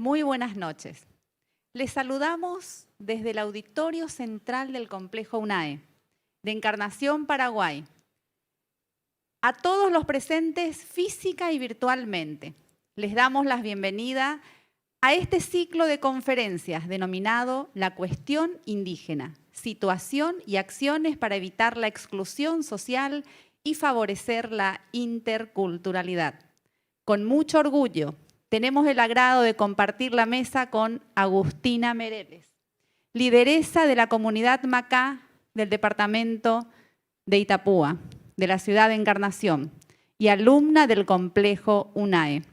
Muy buenas noches. Les saludamos desde el auditorio central del complejo UNAE, de Encarnación, Paraguay. A todos los presentes física y virtualmente, les damos la bienvenida a este ciclo de conferencias denominado La Cuestión Indígena, situación y acciones para evitar la exclusión social y favorecer la interculturalidad. Con mucho orgullo, tenemos el agrado de compartir la mesa con Agustina Mereles, lideresa de la comunidad Macá del departamento de Itapúa, de la ciudad de Encarnación, y alumna del complejo UNAE.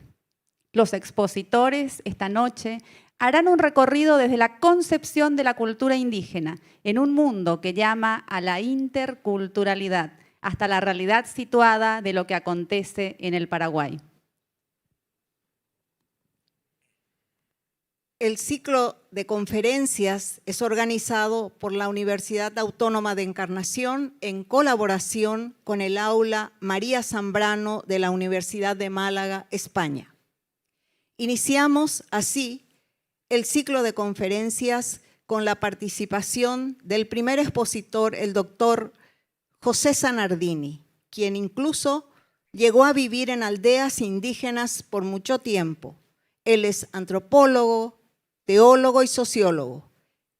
Los expositores esta noche harán un recorrido desde la concepción de la cultura indígena en un mundo que llama a la interculturalidad, hasta la realidad situada de lo que acontece en el Paraguay. El ciclo de conferencias es organizado por la Universidad Autónoma de Encarnación en colaboración con el aula María Zambrano de la Universidad de Málaga, España. Iniciamos así el ciclo de conferencias con la participación del primer expositor, el doctor José Zanardini, quien incluso llegó a vivir en aldeas indígenas por mucho tiempo. Él es antropólogo, teólogo y sociólogo,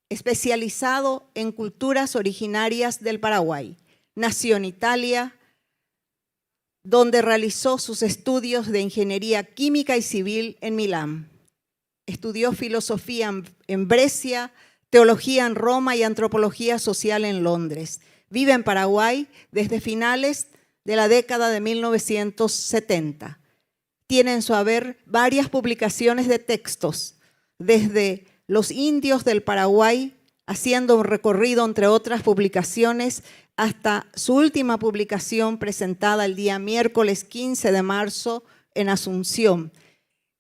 especializado en culturas originarias del Paraguay. Nació en Italia, donde realizó sus estudios de ingeniería química y civil en Milán. Estudió filosofía en Brescia, teología en Roma y antropología social en Londres. Vive en Paraguay desde finales de la década de 1970. Tiene en su haber varias publicaciones de textos, desde Los indios del Paraguay, haciendo un recorrido entre otras publicaciones, hasta su última publicación presentada el día miércoles 15 de marzo en Asunción.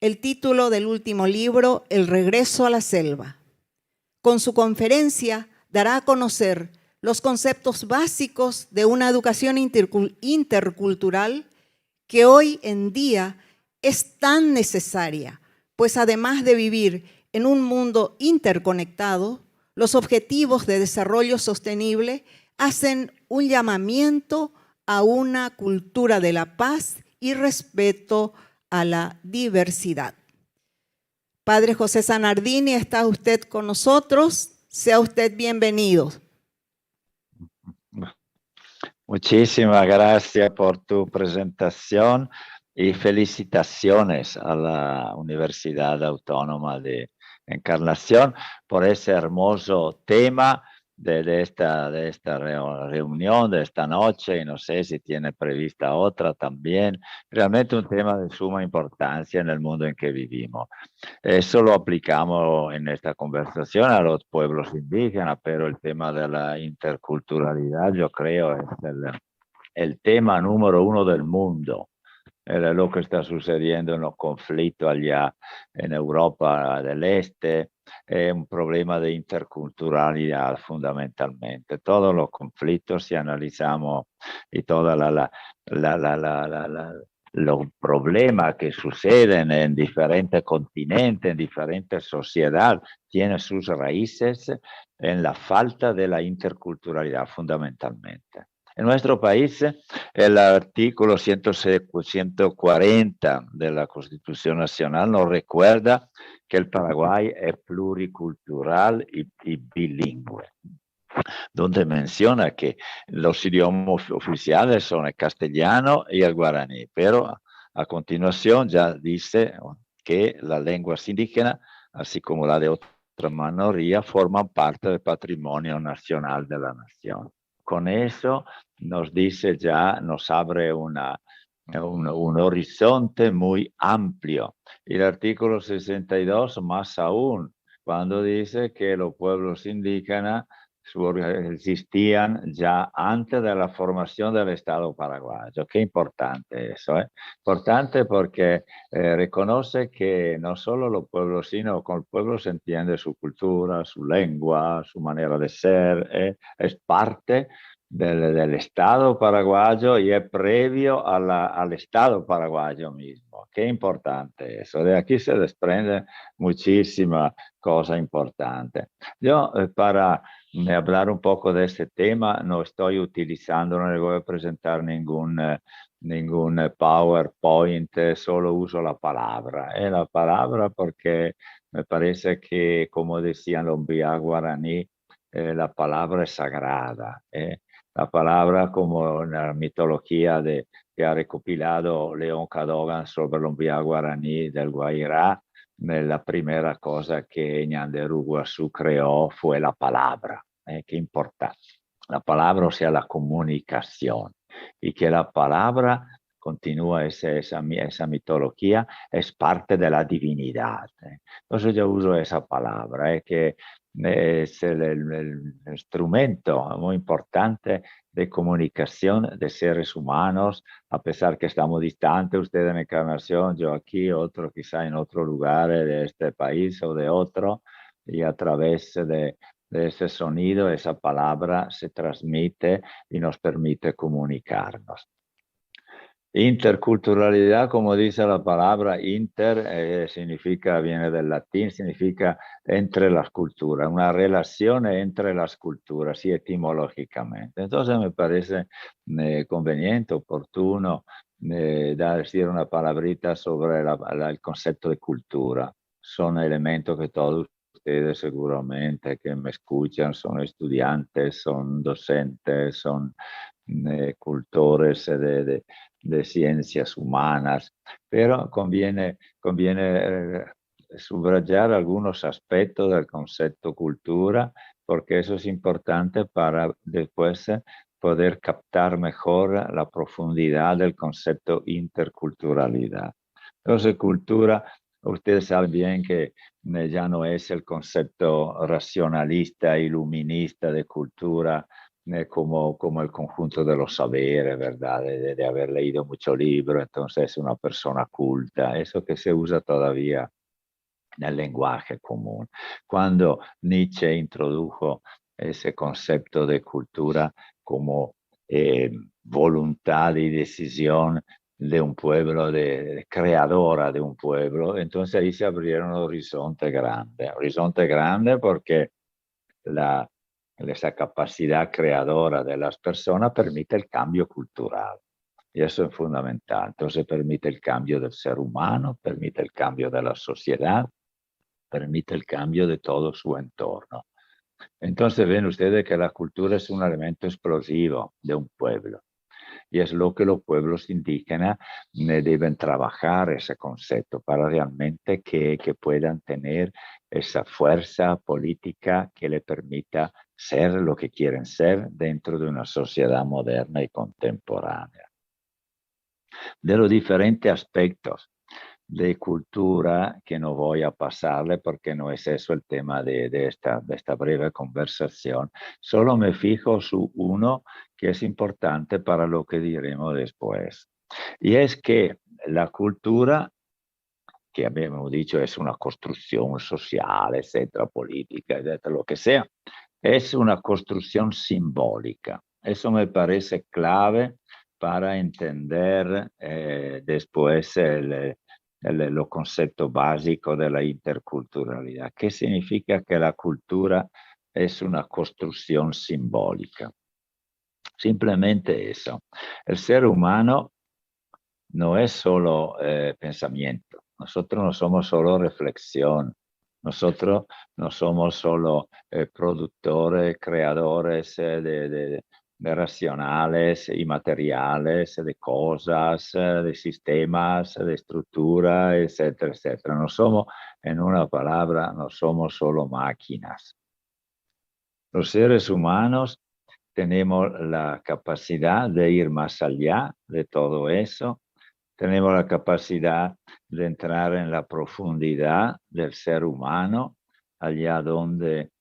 El título del último libro, El regreso a la selva. Con su conferencia dará a conocer los conceptos básicos de una educación intercultural que hoy en día es tan necesaria, pues además de vivir en un mundo interconectado, los objetivos de desarrollo sostenible hacen un llamamiento a una cultura de la paz y respeto a la diversidad. Padre José Zanardini, está usted con nosotros. Sea usted bienvenido. Muchísimas gracias por tu presentación y felicitaciones a la Universidad Autónoma de Encarnación por ese hermoso tema de esta reunión, de esta noche, y no sé si tiene prevista otra también. Realmente un tema de suma importancia en el mundo en que vivimos. Eso lo aplicamos en esta conversación a los pueblos indígenas, pero el tema de la interculturalidad, yo creo, es el tema número uno del mundo. Era lo que está sucediendo en los conflictos allá en Europa del Este, es un problema de interculturalidad fundamentalmente. Todos los conflictos, si analizamos y toda los problemas que suceden en diferentes continentes, en diferentes sociedades, tienen sus raíces en la falta de la interculturalidad fundamentalmente. En nuestro país, el artículo 140 de la Constitución Nacional nos recuerda que el Paraguay es pluricultural y bilingüe, donde menciona que los idiomas oficiales son el castellano y el guaraní, pero a continuación ya dice que las lenguas indígenas, así como la de otra minoría, forman parte del patrimonio nacional de la nación. Con eso nos dice ya, nos abre un horizonte muy amplio. Y el artículo 62 más aún, cuando dice que los pueblos indígenas existían ya antes de la formación del Estado paraguayo. Qué importante eso, ¿eh? Importante porque reconoce que no solo los pueblos, sino con el pueblo se entiende su cultura, su lengua, su manera de ser, es parte del Estado paraguayo y es previo al Estado paraguayo mismo. Qué importante eso. De aquí se desprende muchísima cosa importante. Yo, para hablar un poco de este tema, no estoy utilizando, no le voy a presentar ningún PowerPoint, solo uso la palabra porque me parece que, como decían los Ombia guaraní, la palabra es sagrada. La palabra, como en la mitología que ha recopilado León Cadogan sobre el Ombia guaraní del Guairá, la primera cosa que Ñandero Guazú creó fue la palabra. Qué importante. La palabra, o sea, la comunicación. Y que la palabra, continúa esa mitología, es parte de la divinidad. Entonces yo uso esa palabra, que es el instrumento muy importante de comunicación de seres humanos, a pesar que estamos distantes, usted en Encarnación, yo aquí, otro quizá en otro lugar de este país o de otro, y a través de ese sonido, esa palabra se transmite y nos permite comunicarnos. Interculturalidad, como dice la palabra inter, significa, viene del latín, significa entre las culturas, una relación entre las culturas, y etimológicamente. Entonces me parece conveniente, oportuno, decir una palabrita sobre el concepto de cultura. Son elementos que todos ustedes seguramente que me escuchan son estudiantes, son docentes, son cultores de ciencias humanas, pero conviene subrayar algunos aspectos del concepto cultura, porque eso es importante para después poder captar mejor la profundidad del concepto interculturalidad. Entonces, cultura, ustedes saben bien que ya no es el concepto racionalista, iluminista de cultura, como el conjunto de los saberes, ¿verdad? De haber leído mucho libro, entonces es una persona culta, eso que se usa todavía en el lenguaje común. Cuando Nietzsche introdujo ese concepto de cultura como voluntad y decisión de un pueblo, creadora de un pueblo, entonces ahí se abrieron un horizonte grande porque esa capacidad creadora de las personas permite el cambio cultural. Y eso es fundamental. Entonces permite el cambio del ser humano, permite el cambio de la sociedad, permite el cambio de todo su entorno. Entonces ven ustedes que la cultura es un elemento explosivo de un pueblo. Y es lo que los pueblos indígenas deben trabajar ese concepto para realmente que puedan tener esa fuerza política que le permita ser lo que quieren ser dentro de una sociedad moderna y contemporánea. De los diferentes aspectos de cultura, que no voy a pasarle porque no es eso el tema de esta breve conversación, solo me fijo su uno que es importante para lo que diremos después. Y es que la cultura, que habíamos dicho es una construcción social, etcétera, política, etcétera, lo que sea, es una construcción simbólica. Eso me parece clave para entender después los conceptos básicos de la interculturalidad. ¿Qué significa que la cultura es una construcción simbólica? Simplemente eso. El ser humano no es solo pensamiento. Nosotros no somos solo reflexión. Nosotros no somos solo productores, creadores de racionales y materiales, de cosas, de sistemas, de estructura, etcétera, etcétera. No somos, en una palabra, no somos solo máquinas. Los seres humanos tenemos la capacidad de ir más allá de todo eso. Tenemos la capacidad de entrar en la profundidad del ser humano, allá donde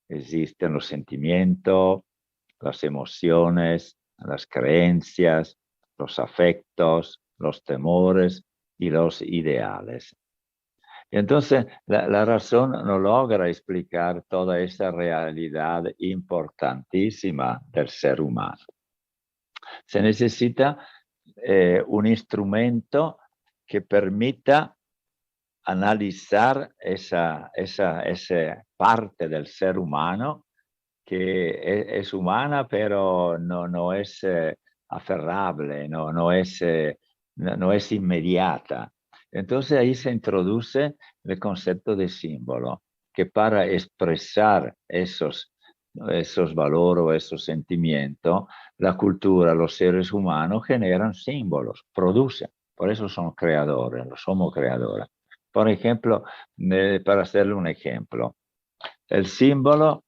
existen los sentimientos, las emociones, las creencias, los afectos, los temores y los ideales. Y entonces la razón no logra explicar toda esa realidad importantísima del ser humano. Se necesita un instrumento que permita analizar esa parte del ser humano que es humana, pero no es aferrable, no es inmediata. Entonces ahí se introduce el concepto de símbolo, que para expresar esos valores o esos sentimientos, la cultura, los seres humanos generan símbolos, producen. Por eso son creadores, somos creadores. Por ejemplo, para hacerle un ejemplo, el símbolo,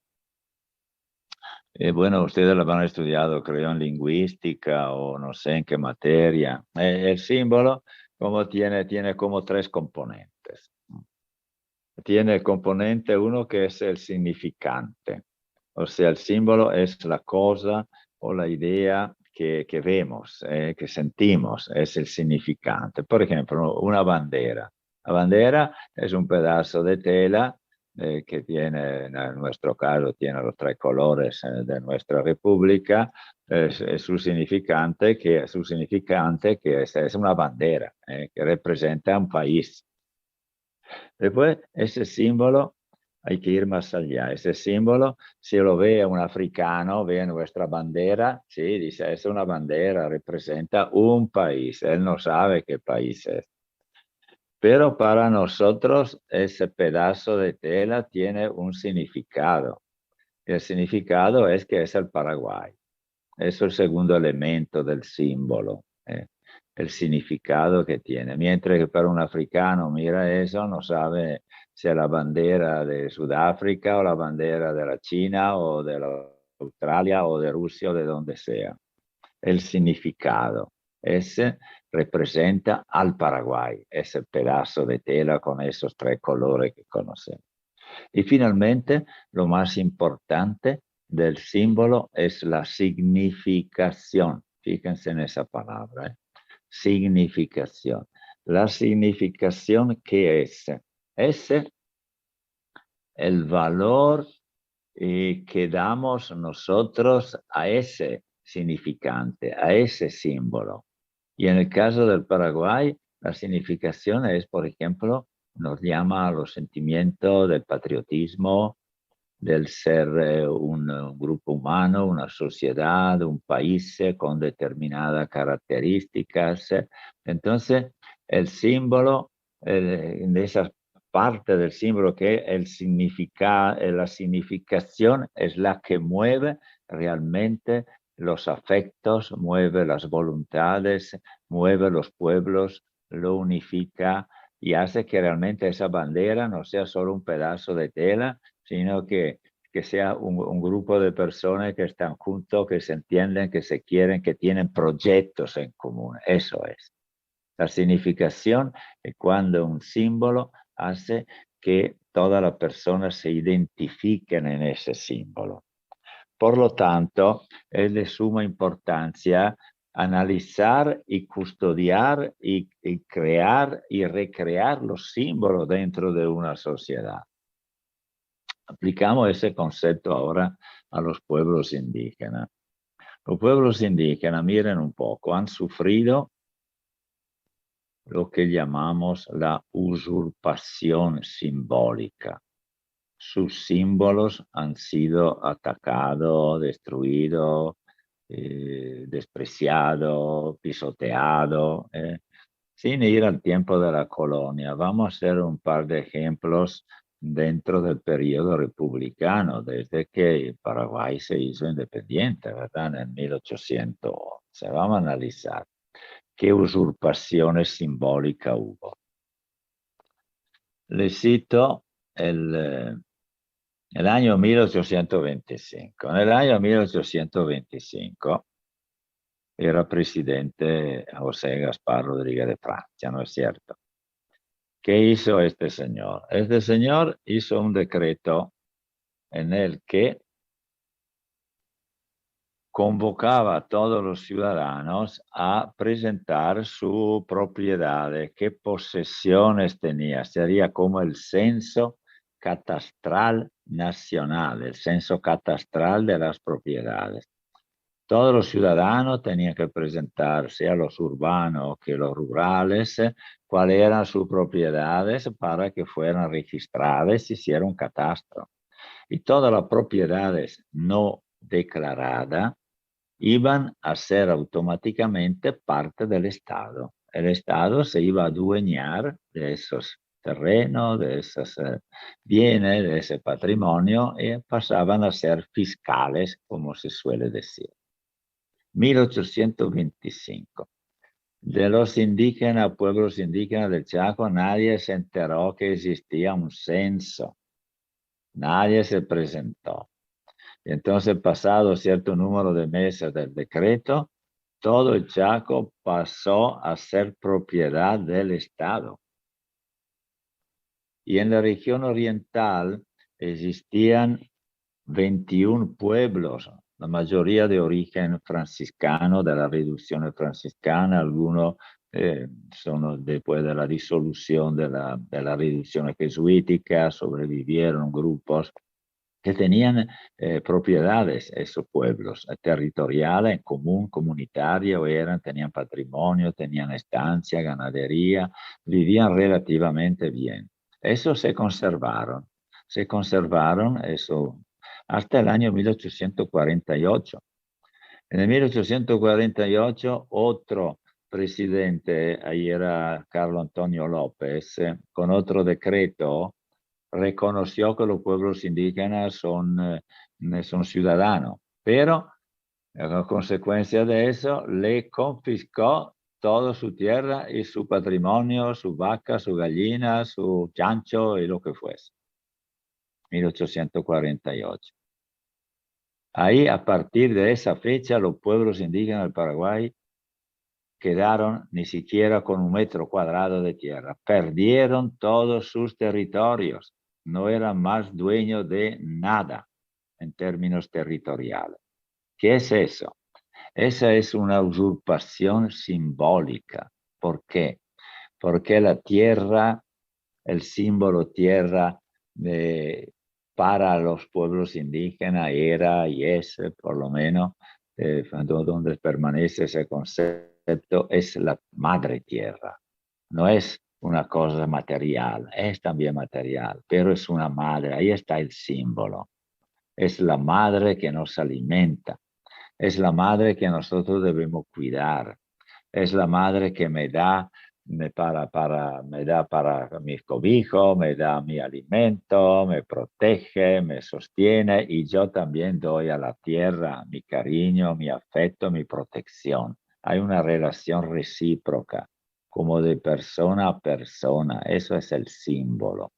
bueno, ustedes lo han estudiado, creo, en lingüística o no sé en qué materia. El símbolo tiene como tres componentes. Tiene el componente uno que es el significante. O sea, el símbolo es la cosa o la idea que vemos, que sentimos, es el significante. Por ejemplo, una bandera. La bandera es un pedazo de tela que tiene, en nuestro caso, tiene los tres colores de nuestra república, es su significante que es una bandera que representa un país. Después, ese símbolo, hay que ir más allá. Ese símbolo, si lo ve un africano, ve nuestra bandera, sí, dice, es una bandera, representa un país. Él no sabe qué país es. Pero para nosotros, ese pedazo de tela tiene un significado. El significado es que es el Paraguay. Es el segundo elemento del símbolo. El significado que tiene. Mientras que para un africano mira eso, no sabe si es la bandera de Sudáfrica o la bandera de la China o de la Australia o de Rusia o de donde sea. El significado. Ese representa al Paraguay, ese pedazo de tela con esos tres colores que conocemos. Y finalmente, lo más importante del símbolo es la significación. Fíjense en esa palabra. Significación. La significación, ¿qué es? Es el valor que damos nosotros a ese significante, a ese símbolo. Y en el caso del Paraguay, la significación es, por ejemplo, nos llama a los sentimientos del patriotismo, del ser un grupo humano, una sociedad, un país con determinadas características. Entonces, el símbolo, de esa parte del símbolo que la significación es la que mueve realmente los afectos, mueve las voluntades, mueve los pueblos, lo unifica y hace que realmente esa bandera no sea solo un pedazo de tela, sino que sea un grupo de personas que están juntos, que se entienden, que se quieren, que tienen proyectos en común. Eso es. La significación es cuando un símbolo hace que todas las personas se identifiquen en ese símbolo. Por lo tanto, es de suma importancia analizar y custodiar y crear y recrear los símbolos dentro de una sociedad. Aplicamos ese concepto ahora a los pueblos indígenas. Los pueblos indígenas, miren un poco, han sufrido lo que llamamos la usurpación simbólica. Sus símbolos han sido atacados, destruidos, despreciados, pisoteados, sin ir al tiempo de la colonia. Vamos a hacer un par de ejemplos dentro del periodo republicano, desde que Paraguay se hizo independiente, ¿verdad? En 1811. Vamos a analizar qué usurpaciones simbólicas hubo. Le cito el año 1825. En el año 1825 era presidente José Gaspar Rodríguez de Francia, ¿no es cierto? ¿Qué hizo este señor? Este señor hizo un decreto en el que convocaba a todos los ciudadanos a presentar su propiedad, qué posesiones tenía. Sería como el censo catastral nacional, el censo catastral de las propiedades. Todos los ciudadanos tenían que presentar, sea los urbanos que los rurales, cuáles eran sus propiedades para que fueran registradas y hiciera un catastro. Y todas las propiedades no declaradas iban a ser automáticamente parte del Estado. El Estado se iba a adueñar de esos terrenos, de esos bienes, de ese patrimonio y pasaban a ser fiscales, como se suele decir. 1825. De los indígenas, pueblos indígenas del Chaco, nadie se enteró que existía un censo. Nadie se presentó. Y entonces, pasado cierto número de meses del decreto, todo el Chaco pasó a ser propiedad del Estado. Y en la región oriental existían 21 pueblos, la mayoría de origen franciscano, de la reducción franciscana, algunos son después de la disolución de la reducción jesuítica, sobrevivieron grupos que tenían propiedades, esos pueblos, territoriales, en común, comunitaria, tenían patrimonio, tenían estancia, ganadería, vivían relativamente bien. Eso se conservaron eso hasta el año 1848. En el 1848, otro presidente, ahí era Carlos Antonio López, con otro decreto, reconoció que los pueblos indígenas son ciudadanos, pero a consecuencia de eso le confiscó toda su tierra y su patrimonio, su vaca, su gallina, su chancho y lo que fuese. 1848. Ahí, a partir de esa fecha, los pueblos indígenas del Paraguay quedaron ni siquiera con 1 metro cuadrado de tierra. Perdieron todos sus territorios. No eran más dueños de nada en términos territoriales. ¿Qué es eso? Esa es una usurpación simbólica. ¿Por qué? Porque la tierra, el símbolo tierra para los pueblos indígenas era y es, por lo menos, donde permanece ese concepto, es la madre tierra. No es una cosa material, es también material, pero es una madre, ahí está el símbolo. Es la madre que nos alimenta, es la madre que nosotros debemos cuidar, es la madre que me da para mis cobijos, me da mi alimento, me protege, me sostiene y yo también doy a la tierra mi cariño, mi afecto, mi protección. Hay una relación recíproca, como de persona a persona. Eso es el símbolo.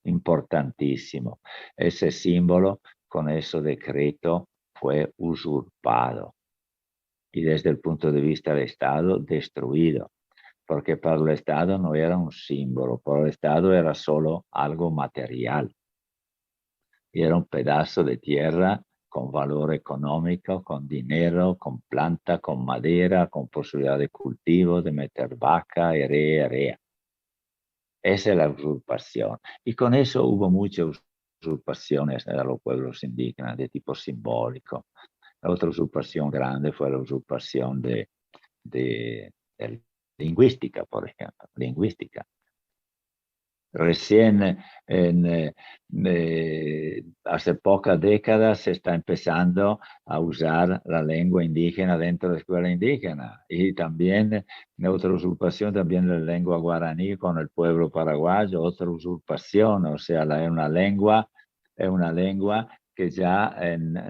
Importantísimo. Ese símbolo con ese decreto fue usurpado y desde el punto de vista del Estado destruido, porque para el Estado no era un símbolo, para el Estado era solo algo material. Y era un pedazo de tierra con valor económico, con dinero, con planta, con madera, con posibilidad de cultivo, de meter vaca, herea. Esa es la usurpación. Y con eso hubo muchas usurpaciones de los pueblos indígenas de tipo simbólico. La otra usurpación grande fue la usurpación de lingüística, por ejemplo, lingüística. Recién hace pocas décadas se está empezando a usar la lengua indígena dentro de la escuela indígena y también otra usurpación también la lengua guaraní con el pueblo paraguayo, otra usurpación, o sea, es una lengua que ya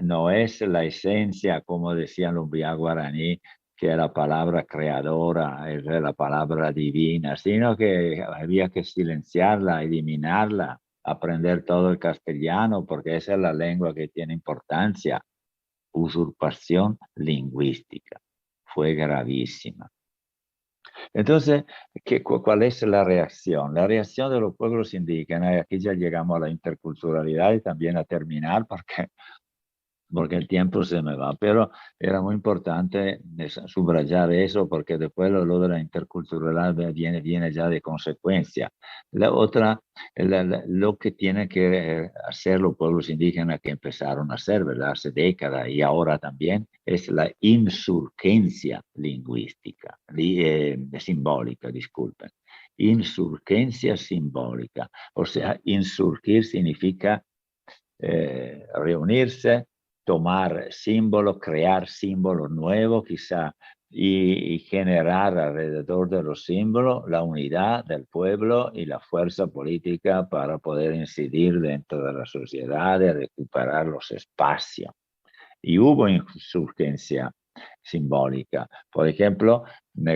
no es la esencia, como decían los guaraní, que era la palabra creadora, es la palabra divina, sino que había que silenciarla, eliminarla, aprender todo el castellano, porque esa es la lengua que tiene importancia. Usurpación lingüística. Fue gravísima. Entonces, ¿cuál es la reacción? La reacción de los pueblos indígenas, y aquí ya llegamos a la interculturalidad y también a terminar, porque porque el tiempo se me va, pero era muy importante subrayar eso porque después lo de la interculturalidad viene ya de consecuencia. La otra, lo que tienen que hacer los pueblos indígenas que empezaron a hacer, ¿verdad? Hace décadas y ahora también, es la insurgencia lingüística, simbólica, disculpen. Insurgencia simbólica, o sea, insurgir significa reunirse, tomar símbolos, crear símbolos nuevos quizá y generar alrededor de los símbolos la unidad del pueblo y la fuerza política para poder incidir dentro de la sociedad y recuperar los espacios. Y hubo insurgencia simbólica, por ejemplo,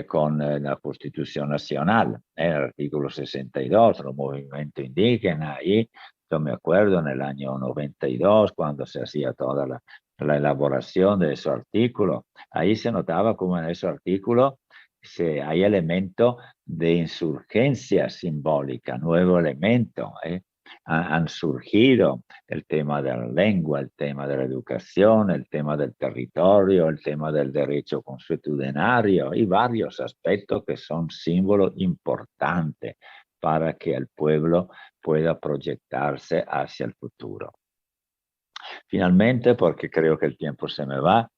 con la Constitución Nacional, el artículo 62, los movimientos indígenas, y yo me acuerdo en el año 92, cuando se hacía toda la elaboración de ese artículo, ahí se notaba como en ese artículo hay elementos de insurgencia simbólica, nuevo elemento, han surgido el tema de la lengua, el tema de la educación, el tema del territorio, el tema del derecho consuetudinario y varios aspectos que son símbolos importantes para que el pueblo pueda proyectarse hacia el futuro. Finalmente, porque creo que el tiempo se me va,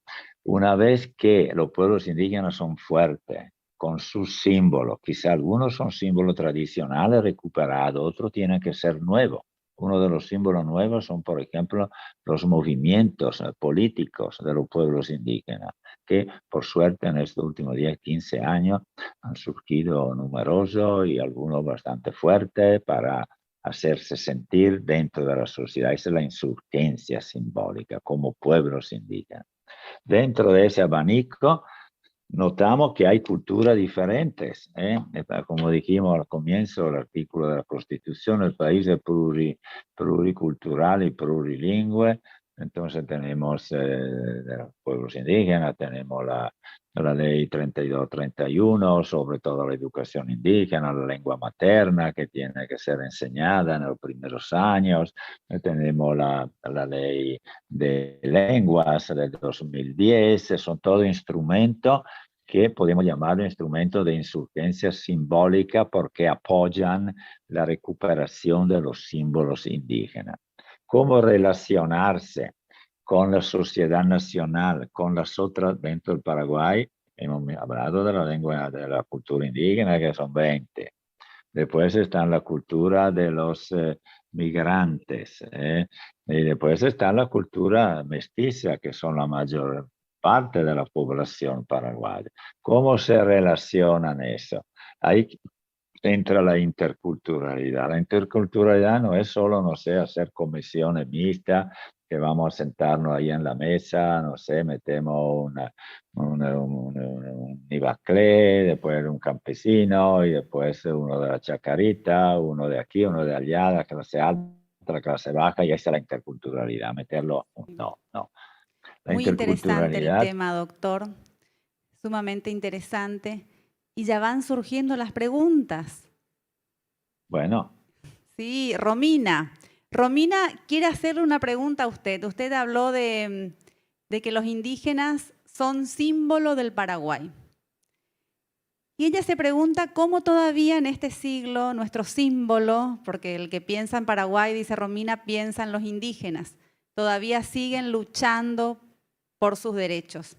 una vez que los pueblos indígenas son fuertes, con sus símbolos, quizá algunos son símbolos tradicionales recuperados, otros tienen que ser nuevos. Uno de los símbolos nuevos son, por ejemplo, los movimientos políticos de los pueblos indígenas, que por suerte en estos últimos 10, 15 años han surgido numerosos y algunos bastante fuertes para hacerse sentir dentro de la sociedad. Esa es la insurgencia simbólica como pueblos indígenas. Dentro de ese abanico, notamos que hay culturas diferentes. Como dijimos al comienzo del artículo de la Constitución, el país es pluricultural y plurilingüe. Entonces tenemos los pueblos indígenas, tenemos la ley 3231 sobre todo la educación indígena, la lengua materna que tiene que ser enseñada en los primeros años. Tenemos la ley de lenguas del 2010, son todos instrumentos que podemos llamar instrumentos de insurgencia simbólica porque apoyan la recuperación de los símbolos indígenas. ¿Cómo relacionarse con la sociedad nacional, con las otras dentro del Paraguay? Hemos hablado de la lengua, de la cultura indígena, que son 20. Después está la cultura de los migrantes. Y después está la cultura mestiza, que son la mayor parte de la población paraguaya. ¿Cómo se relacionan eso? Ahí entra la interculturalidad. La interculturalidad no es solo, no sé, hacer comisiones mixtas, que vamos a sentarnos ahí en la mesa, no sé, metemos un ibaclé, después un campesino y después uno de la chacarita, uno de aquí, uno de allá, la clase alta, la clase baja, y esa es la interculturalidad, meterlo, no. La Muy interesante el interculturalidad, tema, doctor, sumamente interesante. Y ya van surgiendo las preguntas. bueno. Sí, Romina. Romina quiere hacerle una pregunta a usted. Usted habló de que los indígenas son símbolo del Paraguay. Y ella se pregunta cómo todavía en este siglo nuestro símbolo, porque el que piensa en Paraguay, dice Romina, piensa en los indígenas, todavía siguen luchando por sus derechos.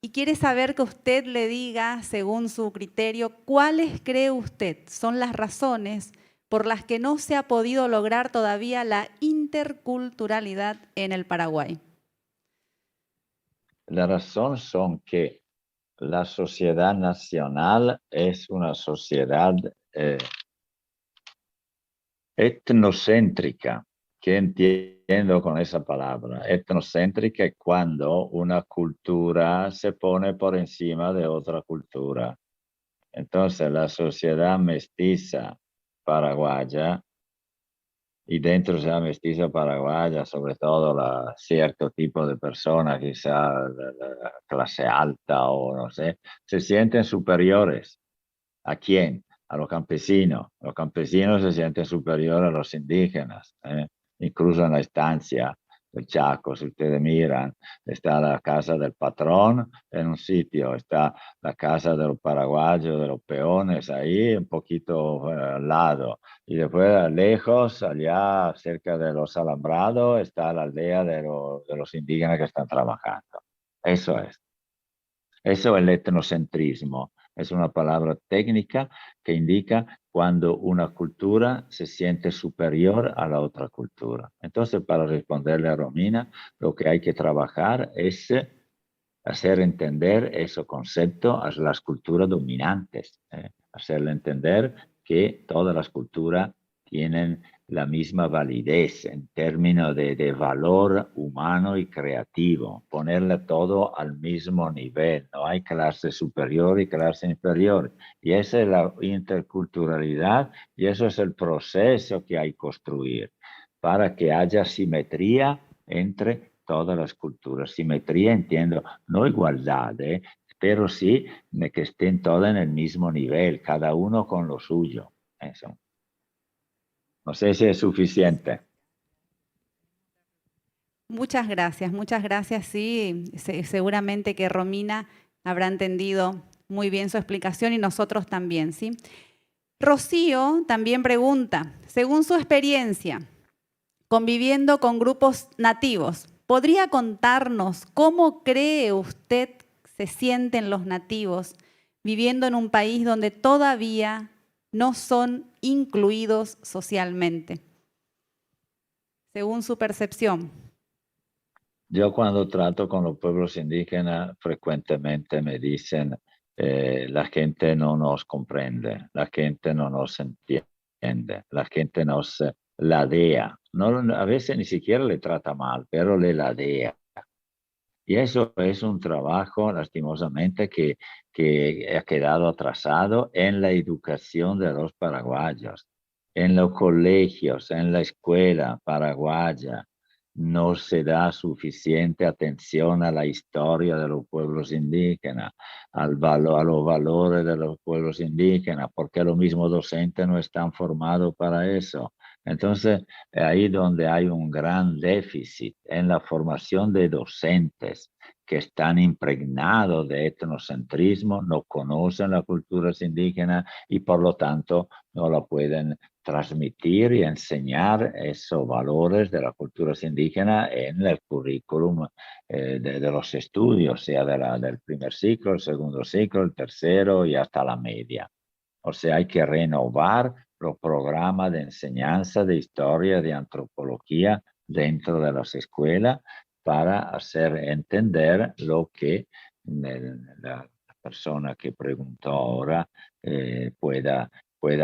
Y quiere saber que usted le diga, según su criterio, cuáles cree usted son las razones por las que no se ha podido lograr todavía la interculturalidad en el Paraguay. La razón son que la sociedad nacional es una sociedad etnocéntrica. ¿Qué entiendo con esa palabra? Etnocéntrica es cuando una cultura se pone por encima de otra cultura. Entonces, la sociedad mestiza paraguaya, y dentro de la mestiza paraguaya, sobre todo cierto tipo de personas, quizá la clase alta o no sé, se sienten superiores. ¿A quién? A los campesinos. Los campesinos se sienten superiores a los indígenas, incluso en la estancia. del Chaco. Si ustedes miran, está la casa del patrón en un sitio, está la casa de los paraguayos, de los peones, ahí un poquito al lado. Y después lejos, allá cerca de los alambrados, está la aldea de los indígenas que están trabajando. Eso es. Eso es el etnocentrismo. Es una palabra técnica que indica cuando una cultura se siente superior a la otra cultura. Entonces, para responderle a Romina, lo que hay que trabajar es hacer entender ese concepto a las culturas dominantes, hacerle entender que todas las culturas tienen la misma validez en términos de valor humano y creativo, ponerle todo al mismo nivel, no hay clase superior y clase inferior. Y esa es la interculturalidad y eso es el proceso que hay que construir para que haya simetría entre todas las culturas. Simetría entiendo, no igualdad, pero sí que estén todas en el mismo nivel, cada uno con lo suyo. Eso. No sé si es suficiente. Muchas gracias, sí, seguramente que Romina habrá entendido muy bien su explicación y nosotros también, ¿sí? Rocío también pregunta, según su experiencia, conviviendo con grupos nativos, ¿podría contarnos cómo cree usted se sienten los nativos viviendo en un país donde todavía no son incluidos socialmente? Según su percepción. Yo cuando trato con los pueblos indígenas frecuentemente me dicen la gente no nos comprende, la gente no nos entiende, la gente nos ladea. No, a veces ni siquiera le trata mal, pero le ladea. Y eso es un trabajo, lastimosamente, que ha quedado atrasado en la educación de los paraguayos, en los colegios, en la escuela paraguaya. No se da suficiente atención a la historia de los pueblos indígenas, a los valores de los pueblos indígenas, porque los mismos docentes no están formados para eso. Entonces, ahí donde hay un gran déficit en la formación de docentes que están impregnados de etnocentrismo, no conocen las culturas indígenas y por lo tanto no la pueden transmitir y enseñar esos valores de las culturas indígenas en el currículum de los estudios, sea del primer ciclo, el segundo ciclo, el tercero y hasta la media. O sea, hay que renovar los programas de enseñanza de historia, de antropología dentro de las escuelas para hacer entender lo que la persona que preguntó ahora pueda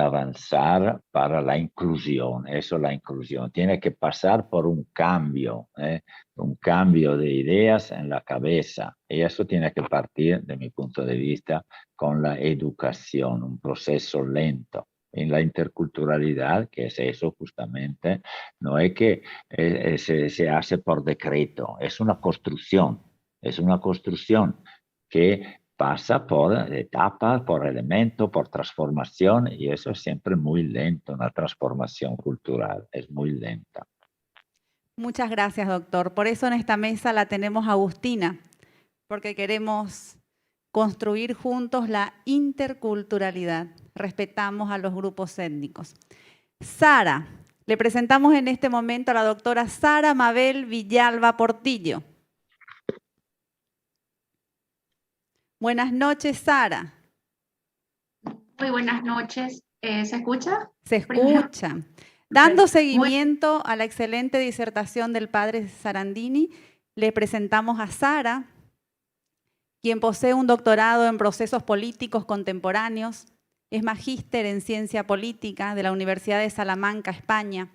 avanzar para la inclusión. Eso, la inclusión. Tiene que pasar por un cambio de ideas en la cabeza. Y eso tiene que partir, de mi punto de vista, con la educación, un proceso lento. En la interculturalidad, que es eso justamente, no es que se hace por decreto, es una construcción que pasa por etapas, por elementos, por transformación, y eso es siempre muy lento, una transformación cultural, es muy lenta. Muchas gracias, doctor. Por eso en esta mesa la tenemos Agustina, porque queremos construir juntos la interculturalidad. Respetamos a los grupos étnicos. Sara, le presentamos en este momento a la doctora Sara Mabel Villalba Portillo. Buenas noches, Sara. Muy buenas noches. ¿Se escucha? Se escucha. Dando seguimiento a la excelente disertación del padre Sarandini, le presentamos a Sara, quien posee un doctorado en procesos políticos contemporáneos, es magíster en ciencia política de la Universidad de Salamanca, España,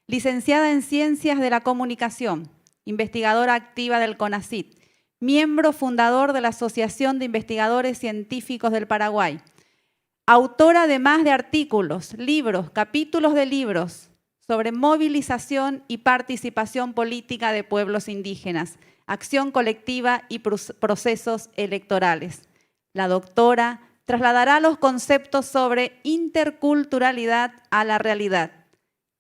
licenciada en Ciencias de la Comunicación, investigadora activa del CONACYT, miembro fundador de la Asociación de Investigadores Científicos del Paraguay, autora además de artículos, libros, capítulos de libros sobre movilización y participación política de pueblos indígenas, acción colectiva y procesos electorales. La doctora trasladará los conceptos sobre interculturalidad a la realidad.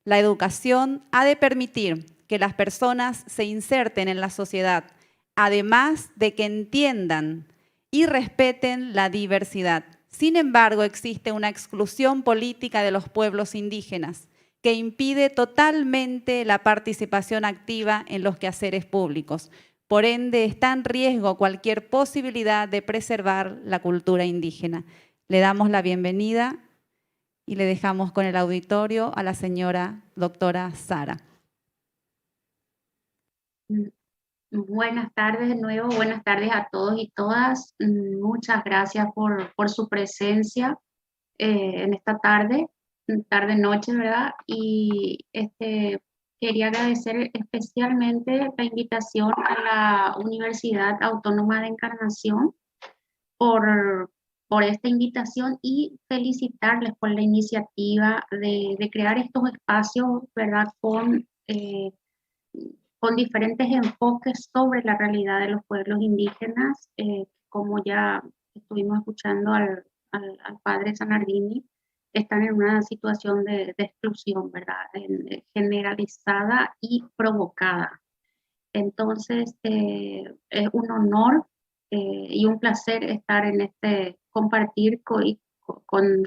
La educación ha de permitir que las personas se inserten en la sociedad, además de que entiendan y respeten la diversidad. Sin embargo, existe una exclusión política de los pueblos indígenas que impide totalmente la participación activa en los quehaceres públicos. Por ende, está en riesgo cualquier posibilidad de preservar la cultura indígena. Le damos la bienvenida y le dejamos con el auditorio a la señora doctora Sara. Buenas tardes de nuevo, buenas tardes a todos y todas. Muchas gracias por su presencia en esta tarde-noche, ¿verdad? Y quería agradecer especialmente la invitación a la Universidad Autónoma de Encarnación por esta invitación y felicitarles por la iniciativa de crear estos espacios, ¿verdad? Con diferentes enfoques sobre la realidad de los pueblos indígenas, como ya estuvimos escuchando al padre Zanardini, están en una situación de exclusión, ¿verdad? Generalizada y provocada. Entonces, es un honor y un placer estar en compartir con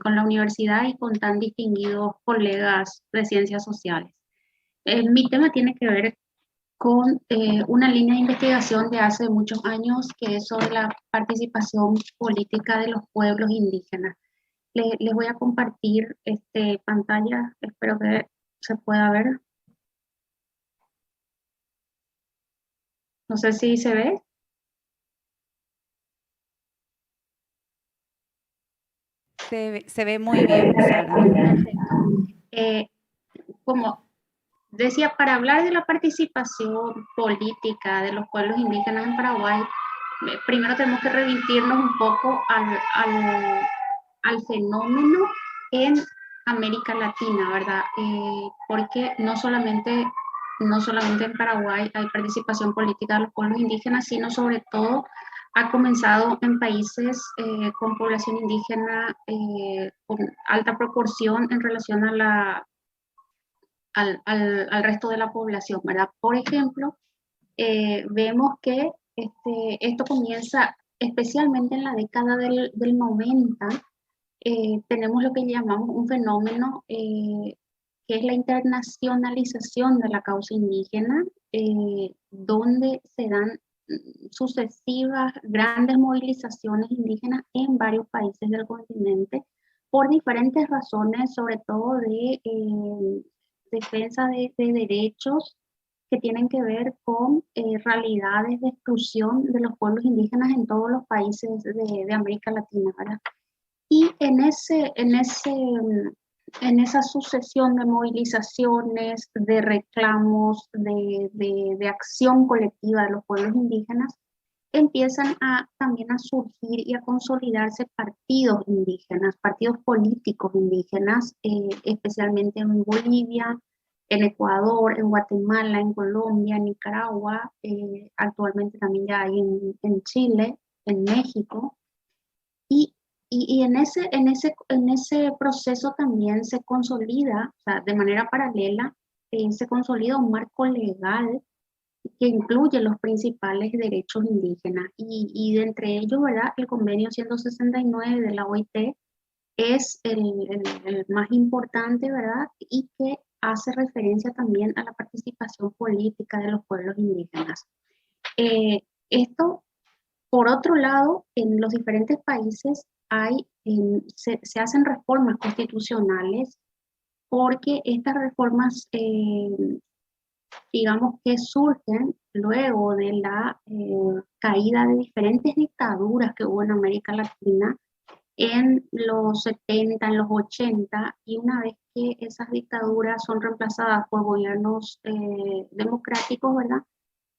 la universidad y con tan distinguidos colegas de ciencias sociales. Mi tema tiene que ver con una línea de investigación de hace muchos años que es sobre la participación política de los pueblos indígenas. Les voy a compartir pantalla, espero que se pueda ver. No sé si se ve. Se ve muy bien, Sara. Perfecto. Como decía, para hablar de la participación política de los pueblos indígenas en Paraguay, primero tenemos que remitirnos un poco al fenómeno en América Latina, ¿verdad? Porque no solamente en Paraguay hay participación política de los pueblos indígenas, sino sobre todo ha comenzado en países con población indígena con alta proporción en relación a al resto de la población, ¿verdad? Por ejemplo, vemos que esto comienza especialmente en la década del 90, tenemos lo que llamamos un fenómeno que es la internacionalización de la causa indígena, donde se dan sucesivas grandes movilizaciones indígenas en varios países del continente por diferentes razones, sobre todo de defensa de derechos que tienen que ver con realidades de exclusión de los pueblos indígenas en todos los países de América Latina, ¿verdad? Y en esa sucesión de movilizaciones, de reclamos, de acción colectiva de los pueblos indígenas, empiezan también a surgir y a consolidarse partidos indígenas, partidos políticos indígenas, especialmente en Bolivia, en Ecuador, en Guatemala, en Colombia, en Nicaragua, actualmente también ya hay en Chile, en México. Y en ese proceso también se consolida, o sea, de manera paralela, se consolida un marco legal que incluye los principales derechos indígenas. Y de entre ellos, ¿verdad? El convenio 169 de la OIT es el más importante, ¿verdad? Y que hace referencia también a la participación política de los pueblos indígenas. Esto, por otro lado, en los diferentes países se hacen reformas constitucionales porque estas reformas, digamos que surgen luego de la caída de diferentes dictaduras que hubo en América Latina en los 70, en los 80, y una vez que esas dictaduras son reemplazadas por gobiernos democráticos, ¿verdad?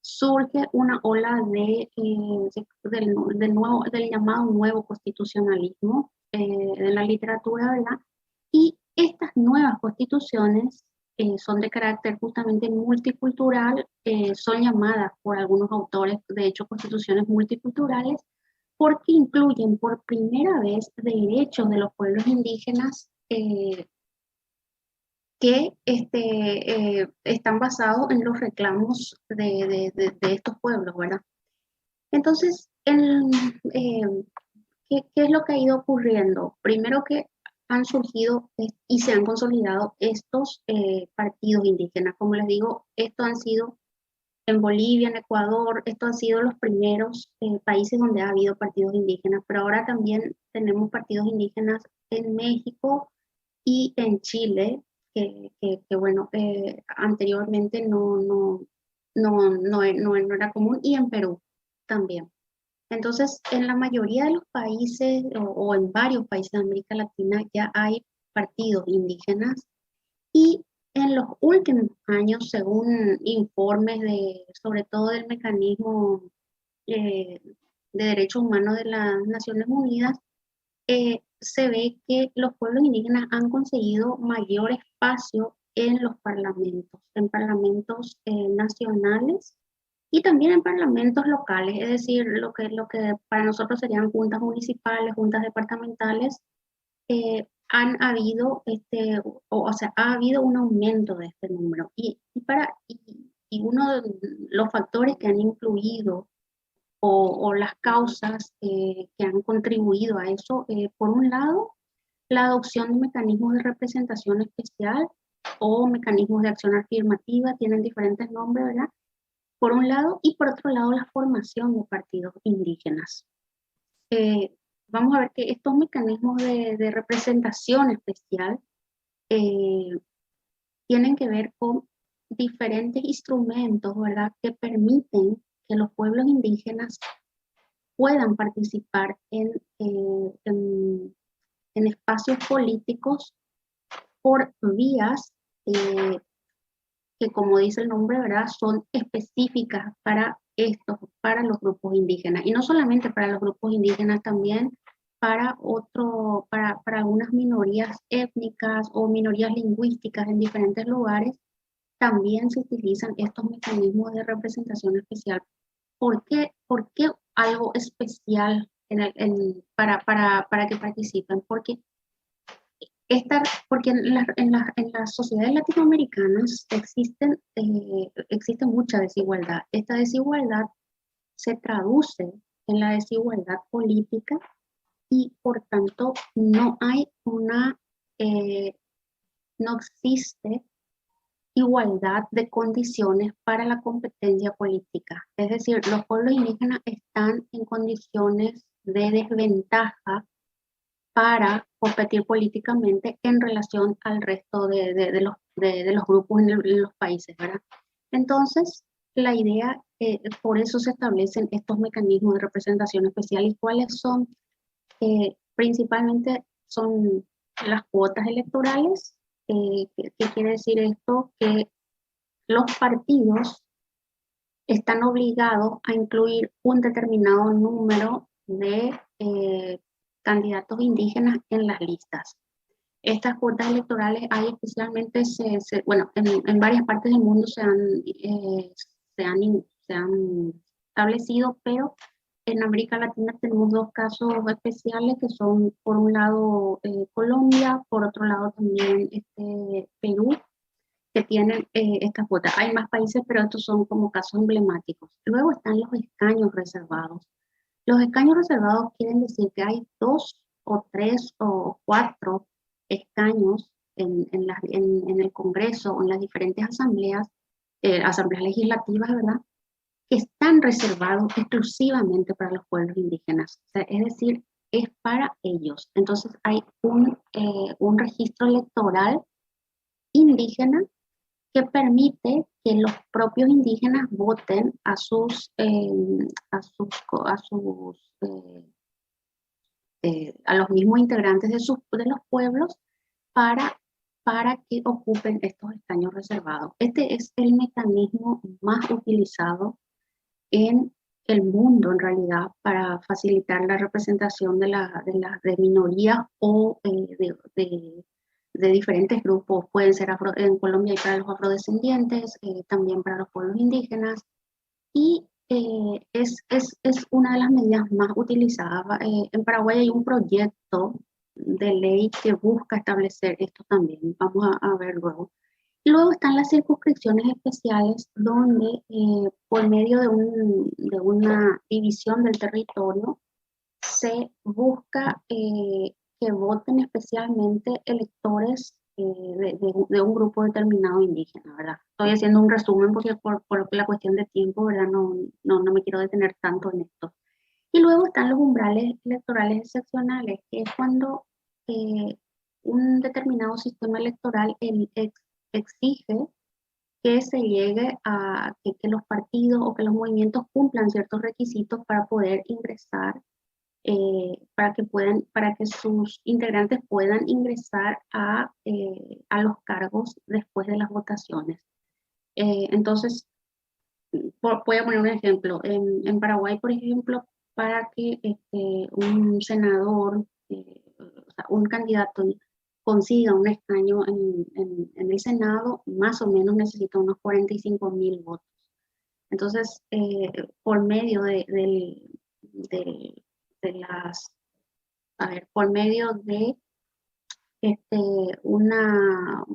Surge una ola del llamado nuevo constitucionalismo de la literatura, ¿verdad? Y estas nuevas constituciones son de carácter justamente multicultural, son llamadas por algunos autores, de hecho, constituciones multiculturales, porque incluyen por primera vez derechos de los pueblos indígenas que están basados en los reclamos de estos pueblos, ¿verdad? Entonces, ¿qué es lo que ha ido ocurriendo? Primero que han surgido y se han consolidado estos partidos indígenas. Como les digo, estos han sido en Bolivia, en Ecuador, estos han sido los primeros países donde ha habido partidos indígenas, pero ahora también tenemos partidos indígenas en México y en Chile, bueno, anteriormente no era común, y en Perú también. Entonces, en la mayoría de los países o en varios países de América Latina ya hay partidos indígenas, y en los últimos años, según informes sobre todo del mecanismo eh, de derechos humanos de las Naciones Unidas, se ve que los pueblos indígenas han conseguido mayor espacio en parlamentos nacionales y también en parlamentos locales, es decir, lo que para nosotros serían juntas municipales, juntas departamentales. Han habido, o sea, ha habido un aumento de este número. Y uno de los factores que han incluido o las causas que han contribuido a eso, por un lado, la adopción de mecanismos de representación especial o mecanismos de acción afirmativa, tienen diferentes nombres, ¿verdad? Por un lado, y por otro lado, la formación de partidos indígenas. Vamos a ver que estos mecanismos de representación especial tienen que ver con diferentes instrumentos, ¿verdad?, que permiten que los pueblos indígenas puedan participar en espacios políticos por vías que, como dice el nombre, ¿verdad?, son específicas para los grupos indígenas. Y no solamente para los grupos indígenas, también para algunas minorías étnicas o minorías lingüísticas en diferentes lugares, también se utilizan estos mecanismos de representación especial. ¿Por qué algo especial para que participen? Porque en las sociedades latinoamericanas existe mucha desigualdad. Esta desigualdad se traduce en la desigualdad política y por tanto no existe igualdad de condiciones para la competencia política. Es decir, los pueblos indígenas están en condiciones de desventaja para competir políticamente en relación al resto de los grupos en los países, ¿verdad? Entonces, la idea, por eso se establecen estos mecanismos de representación especial. ¿Y cuáles son? Principalmente son las cuotas electorales. ¿Qué quiere decir esto? Que los partidos están obligados a incluir un determinado número de candidatos indígenas en las listas. Estas cuotas electorales hay especialmente, bueno, en varias partes del mundo se han establecido, pero en América Latina tenemos dos casos especiales que son, por un lado, Colombia, por otro lado también Perú, que tienen estas cuotas. Hay más países, pero estos son como casos emblemáticos. Luego están los escaños reservados. Los escaños reservados quieren decir que hay 2 o 3 o 4 escaños en el Congreso o en las diferentes asambleas legislativas, ¿verdad?, que están reservados exclusivamente para los pueblos indígenas. O sea, es decir, es para ellos. Entonces hay un registro electoral indígena que permite que los propios indígenas voten a los mismos integrantes de los pueblos para que ocupen estos escaños reservados. Este es el mecanismo más utilizado en el mundo, en realidad, para facilitar la representación de minorías o de diferentes grupos. Pueden ser en Colombia y para los afrodescendientes, también para los pueblos indígenas, y es una de las medidas más utilizadas. En Paraguay hay un proyecto de ley que busca establecer esto también. Vamos a ver luego. Y luego están las circunscripciones especiales, donde por medio de una división del territorio se busca que voten especialmente electores de un grupo determinado indígena, ¿verdad? Estoy haciendo un resumen porque por la cuestión de tiempo, ¿verdad? No me quiero detener tanto en esto. Y luego están los umbrales electorales excepcionales, que es cuando un determinado sistema electoral exige que se llegue a que los partidos o que los movimientos cumplan ciertos requisitos para poder ingresar, para que sus integrantes puedan ingresar a los cargos después de las votaciones. Entonces, voy a poner un ejemplo. En Paraguay, por ejemplo, para que un senador, o sea, un candidato consiga un escaño en el Senado, más o menos necesita unos 45.000 votos. Entonces, por medio por medio de una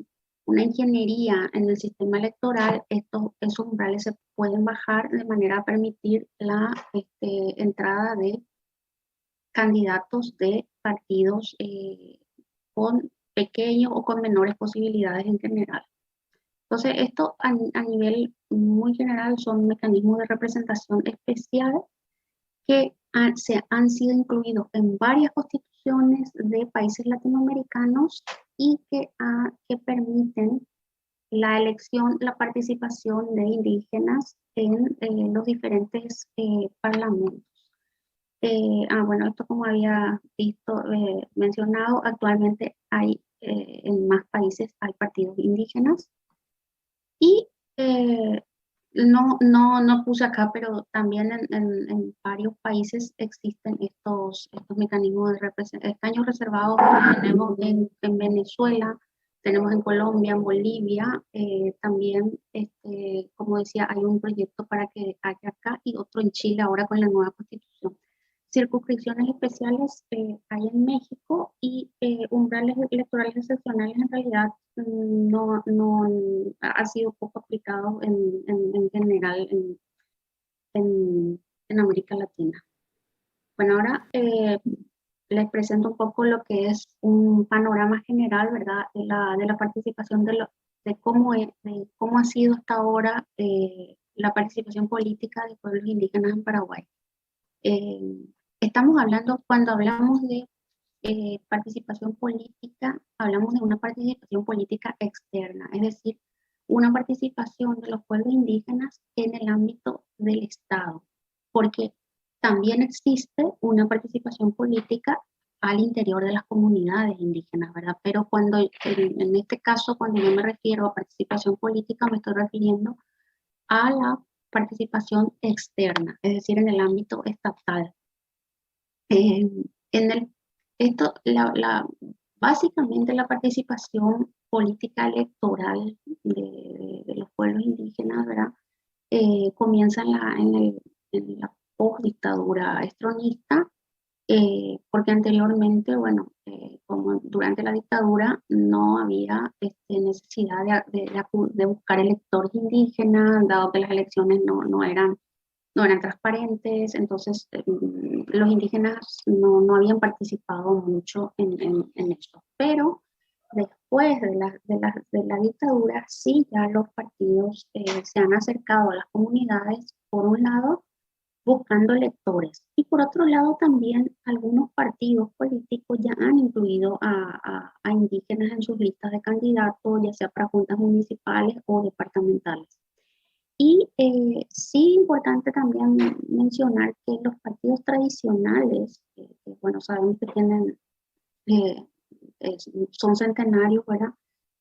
ingeniería en el sistema electoral, esos umbrales se pueden bajar de manera a permitir la entrada de candidatos de partidos con pequeños o con menores posibilidades en general. Entonces, esto a nivel muy general son mecanismos de representación especial que han sido incluidos en varias constituciones de países latinoamericanos y que permiten la elección, la participación de indígenas en los diferentes parlamentos. Bueno, esto como había mencionado, actualmente hay en más países hay partidos indígenas y no puse acá, pero también en varios países existen estos mecanismos de escaños reservados. Tenemos en Venezuela, tenemos en Colombia, en Bolivia, también, como decía, hay un proyecto para que haya acá y otro en Chile ahora con la nueva constitución. Circunscripciones especiales hay en México y umbrales electorales excepcionales en realidad no ha sido poco aplicado en general en América Latina. Bueno, ahora les presento un poco lo que es un panorama general, ¿verdad? De la participación de cómo ha sido hasta ahora la participación política de pueblos indígenas en Paraguay. Estamos hablando, cuando hablamos de participación política, hablamos de una participación política externa, es decir, una participación de los pueblos indígenas en el ámbito del Estado, porque también existe una participación política al interior de las comunidades indígenas, ¿verdad? Pero en este caso, cuando yo me refiero a participación política, me estoy refiriendo a la participación externa, es decir, en el ámbito estatal. Básicamente la participación política electoral de los pueblos indígenas, ¿verdad? Comienza en la postdictadura estronista, porque anteriormente, bueno, como durante la dictadura no había necesidad de buscar electores indígenas, dado que las elecciones no eran transparentes, entonces los indígenas no habían participado mucho en esto. Pero después de la dictadura, sí, ya los partidos se han acercado a las comunidades, por un lado, buscando electores, y por otro lado también algunos partidos políticos ya han incluido a indígenas en sus listas de candidatos, ya sea para juntas municipales o departamentales. Y sí, importante también mencionar que los partidos tradicionales, bueno, sabemos que son centenarios, ¿verdad?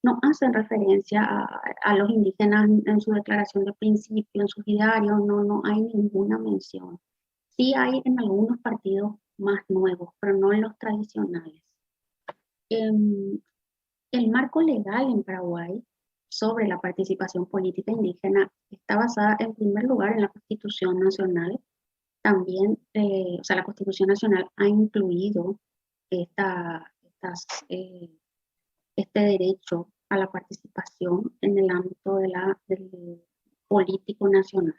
No hacen referencia a los indígenas en su declaración de principio, en sus idearios, no hay ninguna mención. Sí hay en algunos partidos más nuevos, pero no en los tradicionales. El marco legal en Paraguay sobre la participación política indígena está basada en primer lugar en la Constitución Nacional. También, o sea, la Constitución Nacional ha incluido esta este derecho a la participación en el ámbito del político nacional.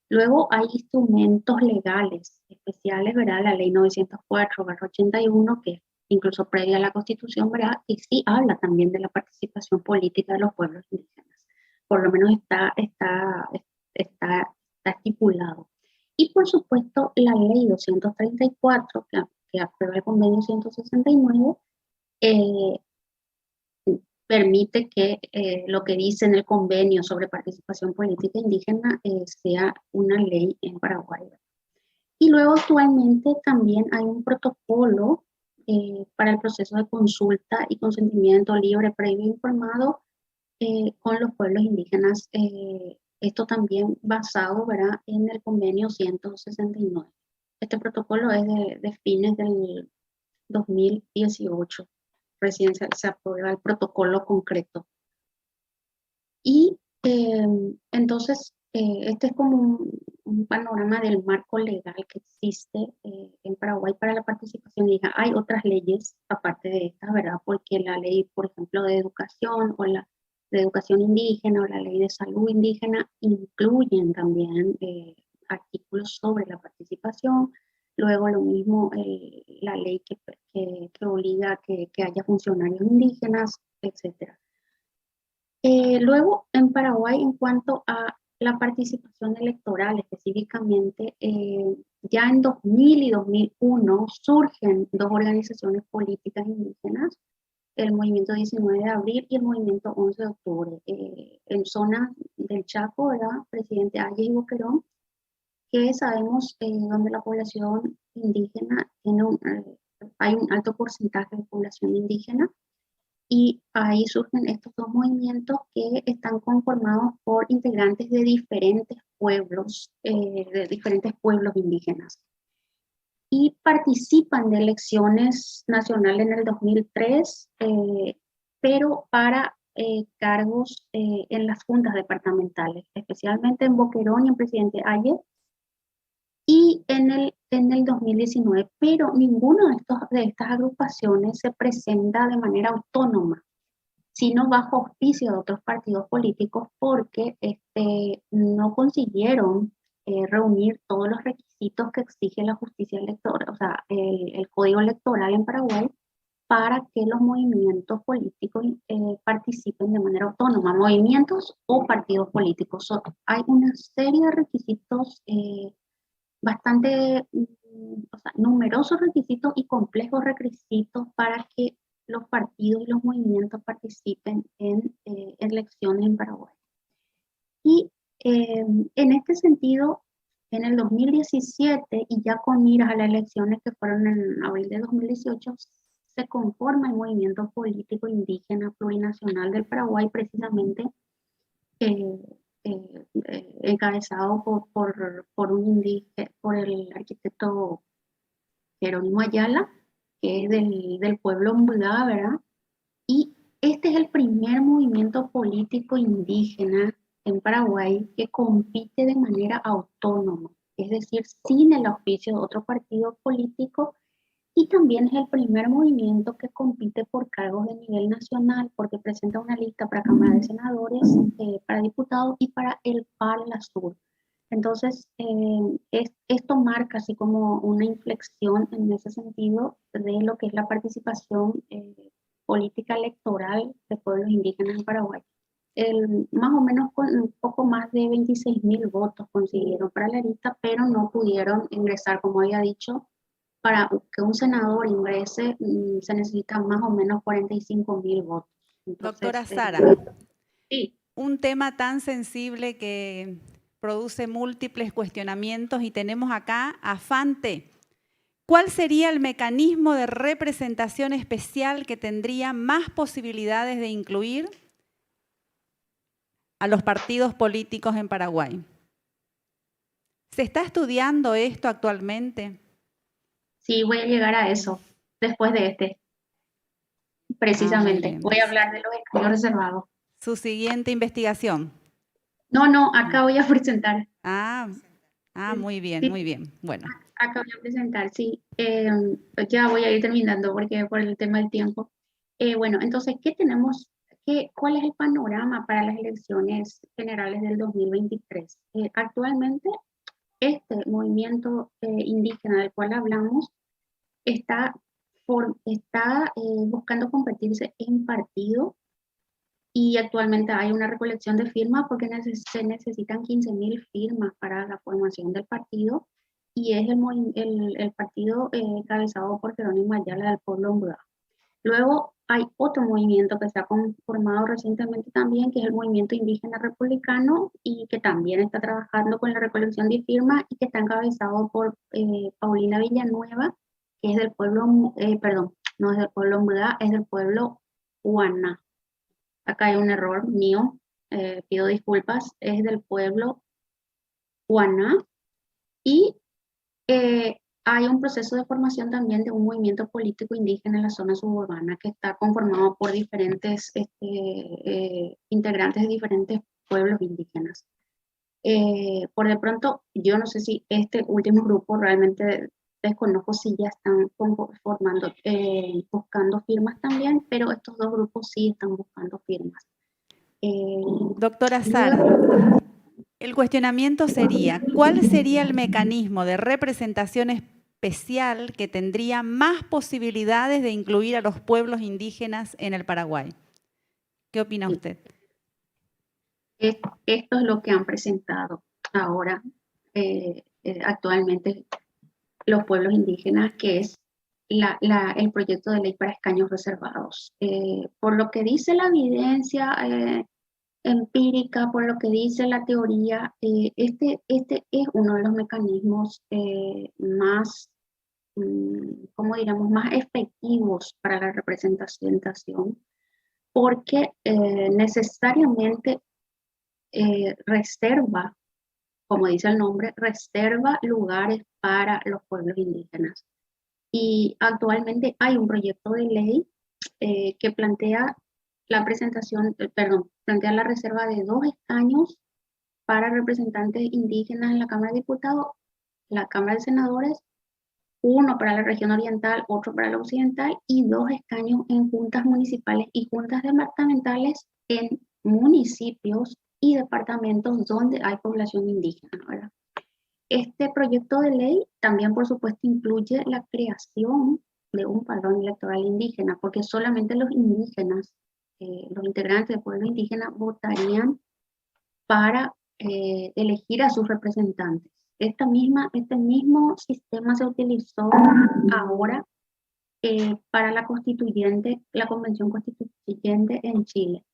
Luego hay instrumentos legales especiales, ¿verdad? La ley 904/81, que es incluso previa a la Constitución, ¿verdad? Y sí habla también de la participación política de los pueblos indígenas. Por lo menos está estipulado. Y por supuesto, la ley 234, que aprueba el convenio 169, permite que lo que dice en el convenio sobre participación política indígena sea una ley en Paraguay. Y luego actualmente también hay un protocolo para el proceso de consulta y consentimiento libre, previo e informado con los pueblos indígenas. Esto también basado, ¿verdad?, en el convenio 169. Este protocolo es de fines del 2018. Recién se aprueba el protocolo concreto. Y entonces, este es como un panorama del marco legal que existe en Paraguay para la participación indígena. Hay otras leyes aparte de esta, ¿verdad? Porque la ley, por ejemplo, de educación o la de educación indígena o la ley de salud indígena incluyen también artículos sobre la participación. Luego lo mismo la ley que obliga a que haya funcionarios indígenas, etc. Luego, en Paraguay, en cuanto a la participación electoral específicamente, ya en 2000 y 2001 surgen dos organizaciones políticas indígenas, el Movimiento 19 de Abril y el Movimiento 11 de Octubre, en zonas del Chaco, ¿verdad? Presidente Ayes y Boquerón, que sabemos donde la población indígena hay un alto porcentaje de población indígena, y ahí surgen estos dos movimientos que están conformados por integrantes de diferentes pueblos indígenas. Y participan de elecciones nacionales en el 2003, pero para cargos en las juntas departamentales, especialmente en Boquerón y en Presidente Ayes, y en el 2019, pero ninguna de estas agrupaciones se presenta de manera autónoma, sino bajo auspicio de otros partidos políticos, porque no consiguieron reunir todos los requisitos que exige la justicia electoral, o sea, el código electoral en Paraguay, para que los movimientos políticos participen de manera autónoma, movimientos o partidos políticos. Hay una serie de requisitos bastante, numerosos requisitos y complejos requisitos para que los partidos y los movimientos participen en elecciones en Paraguay. Y en este sentido, en el 2017, y ya con miras a las elecciones que fueron en abril de 2018, se conforma el movimiento político indígena plurinacional del Paraguay, precisamente encabezado por el arquitecto Jerónimo Ayala, que es del pueblo Mbudá, ¿verdad? Y este es el primer movimiento político indígena en Paraguay que compite de manera autónoma, es decir, sin el auspicio de otro partido político, y también es el primer movimiento que compite por cargos de nivel nacional, porque presenta una lista para Cámara de Senadores, para diputados y para el Parla Sur. Entonces, esto marca así como una inflexión en ese sentido de lo que es la participación política electoral de pueblos indígenas en Paraguay. Más o menos con un poco más de 26.000 votos consiguieron para la lista, pero no pudieron ingresar, como había dicho. Para que un senador ingrese se necesitan más o menos 45.000 votos. Entonces, doctora Sara, sí. Un tema tan sensible que produce múltiples cuestionamientos y tenemos acá a Fante. ¿Cuál sería el mecanismo de representación especial que tendría más posibilidades de incluir a los partidos políticos en Paraguay? ¿Se está estudiando esto actualmente? Sí, voy a llegar a eso después de precisamente. Voy a hablar de los escaños reservados. Su siguiente investigación. No, acá voy a presentar. Muy bien, Sí. muy bien. Bueno. Acá voy a presentar, sí. Ya voy a ir terminando porque por el tema del tiempo. Bueno, entonces, ¿qué tenemos? ¿Cuál es el panorama para las elecciones generales del 2023? Actualmente, este movimiento indígena del cual hablamos está buscando convertirse en partido y actualmente hay una recolección de firmas porque se necesitan 15.000 firmas para la formación del partido y es el partido encabezado por Jerónimo Ayala del pueblo Mbua. Luego hay otro movimiento que se ha conformado recientemente también, que es el movimiento indígena republicano y que también está trabajando con la recolección de firmas y que está encabezado por Paulina Villanueva, que es del pueblo, perdón, no es del pueblo Mbua, es del pueblo Huana. Acá hay un error mío, pido disculpas, es del pueblo Huana y hay un proceso de formación también de un movimiento político indígena en la zona suburbana que está conformado por diferentes integrantes de diferentes pueblos indígenas. Por de pronto, yo no sé si este último grupo realmente desconozco si ya están formando, buscando firmas también, pero estos dos grupos sí están buscando firmas. Doctora Sar, el cuestionamiento sería, ¿cuál sería el mecanismo de representación especial que tendría más posibilidades de incluir a los pueblos indígenas en el Paraguay? ¿Qué opina usted? Esto es lo que han presentado ahora, actualmente, los pueblos indígenas, que es el proyecto de ley para escaños reservados. Por lo que dice la evidencia empírica, por lo que dice la teoría, este es uno de los mecanismos más, ¿cómo diríamos?, más efectivos para la representación, porque necesariamente reserva, como dice el nombre, reserva lugares para los pueblos indígenas. Y actualmente hay un proyecto de ley que plantea la plantea la reserva de 2 escaños para representantes indígenas en la Cámara de Diputados, la Cámara de Senadores, uno para la región oriental, otro para la occidental y 2 escaños en juntas municipales y juntas departamentales en municipios y departamentos donde hay población indígena, ¿verdad? Este proyecto de ley también, por supuesto, incluye la creación de un padrón electoral indígena, porque solamente los indígenas, los integrantes del pueblo indígena, votarían para elegir a sus representantes. Este mismo sistema se utilizó ahora para la Convención Constituyente en Chile.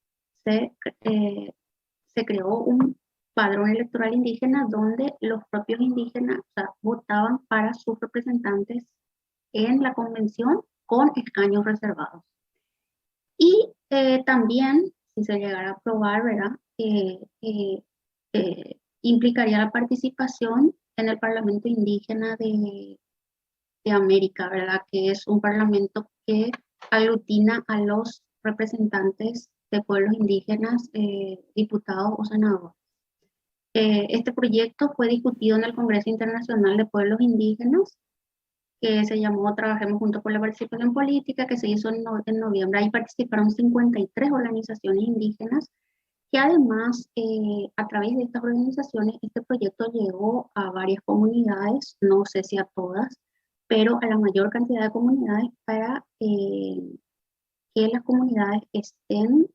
Se creó un padrón electoral indígena donde los propios indígenas, o sea, votaban para sus representantes en la convención con escaños reservados. Y también, si se llegara a aprobar, ¿verdad?, implicaría la participación en el Parlamento Indígena de América, ¿verdad?, que es un parlamento que aglutina a los representantes de pueblos indígenas, diputados o senadores. Este proyecto fue discutido en el Congreso Internacional de Pueblos Indígenas, que se llamó Trabajemos Juntos por la Participación Política, que se hizo en noviembre. Ahí participaron 53 organizaciones indígenas, que además, a través de estas organizaciones, este proyecto llegó a varias comunidades, no sé si a todas, pero a la mayor cantidad de comunidades para que las comunidades estén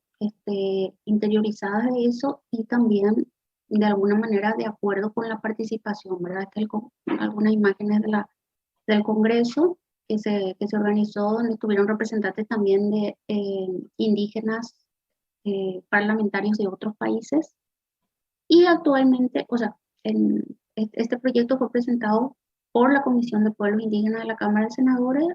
interiorizadas de eso y también de alguna manera de acuerdo con la participación, ¿verdad? Algunas imágenes del Congreso que se organizó, donde estuvieron representantes también de indígenas, parlamentarios de otros países. Y actualmente, o sea, este proyecto fue presentado por la Comisión de Pueblos Indígenas de la Cámara de Senadores.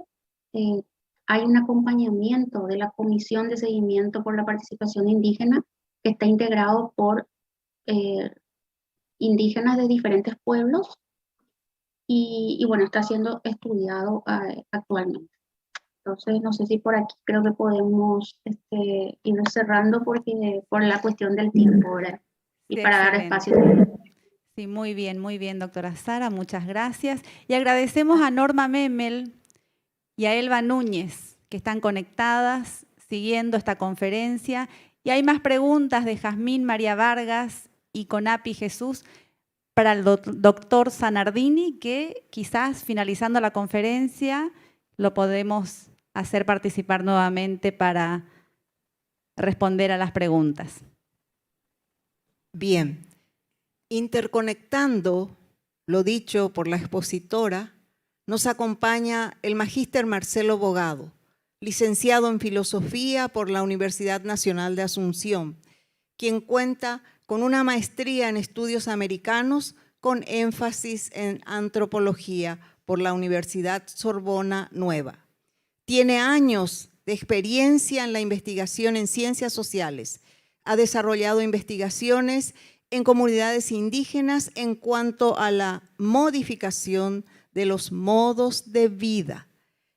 Hay un acompañamiento de la Comisión de Seguimiento por la Participación Indígena, que está integrado por indígenas de diferentes pueblos y bueno, está siendo estudiado actualmente. Entonces, no sé si por aquí creo que podemos ir cerrando por la cuestión del tiempo, ¿verdad? Y Sí, para dar excelente. espacio. Sí, muy bien, doctora Sara, muchas gracias. Y agradecemos a Norma Memel y a Elba Núñez, que están conectadas, siguiendo esta conferencia. Y hay más preguntas de Jazmín María Vargas y Conapi Jesús para el doctor Zanardini, que quizás finalizando la conferencia lo podemos hacer participar nuevamente para responder a las preguntas. Bien, interconectando lo dicho por la expositora, nos acompaña el magíster Marcelo Bogado, licenciado en Filosofía por la Universidad Nacional de Asunción, quien cuenta con una maestría en Estudios Americanos con énfasis en Antropología por la Universidad Sorbona Nueva. Tiene años de experiencia en la investigación en ciencias sociales. Ha desarrollado investigaciones en comunidades indígenas en cuanto a la modificación de los modos de vida.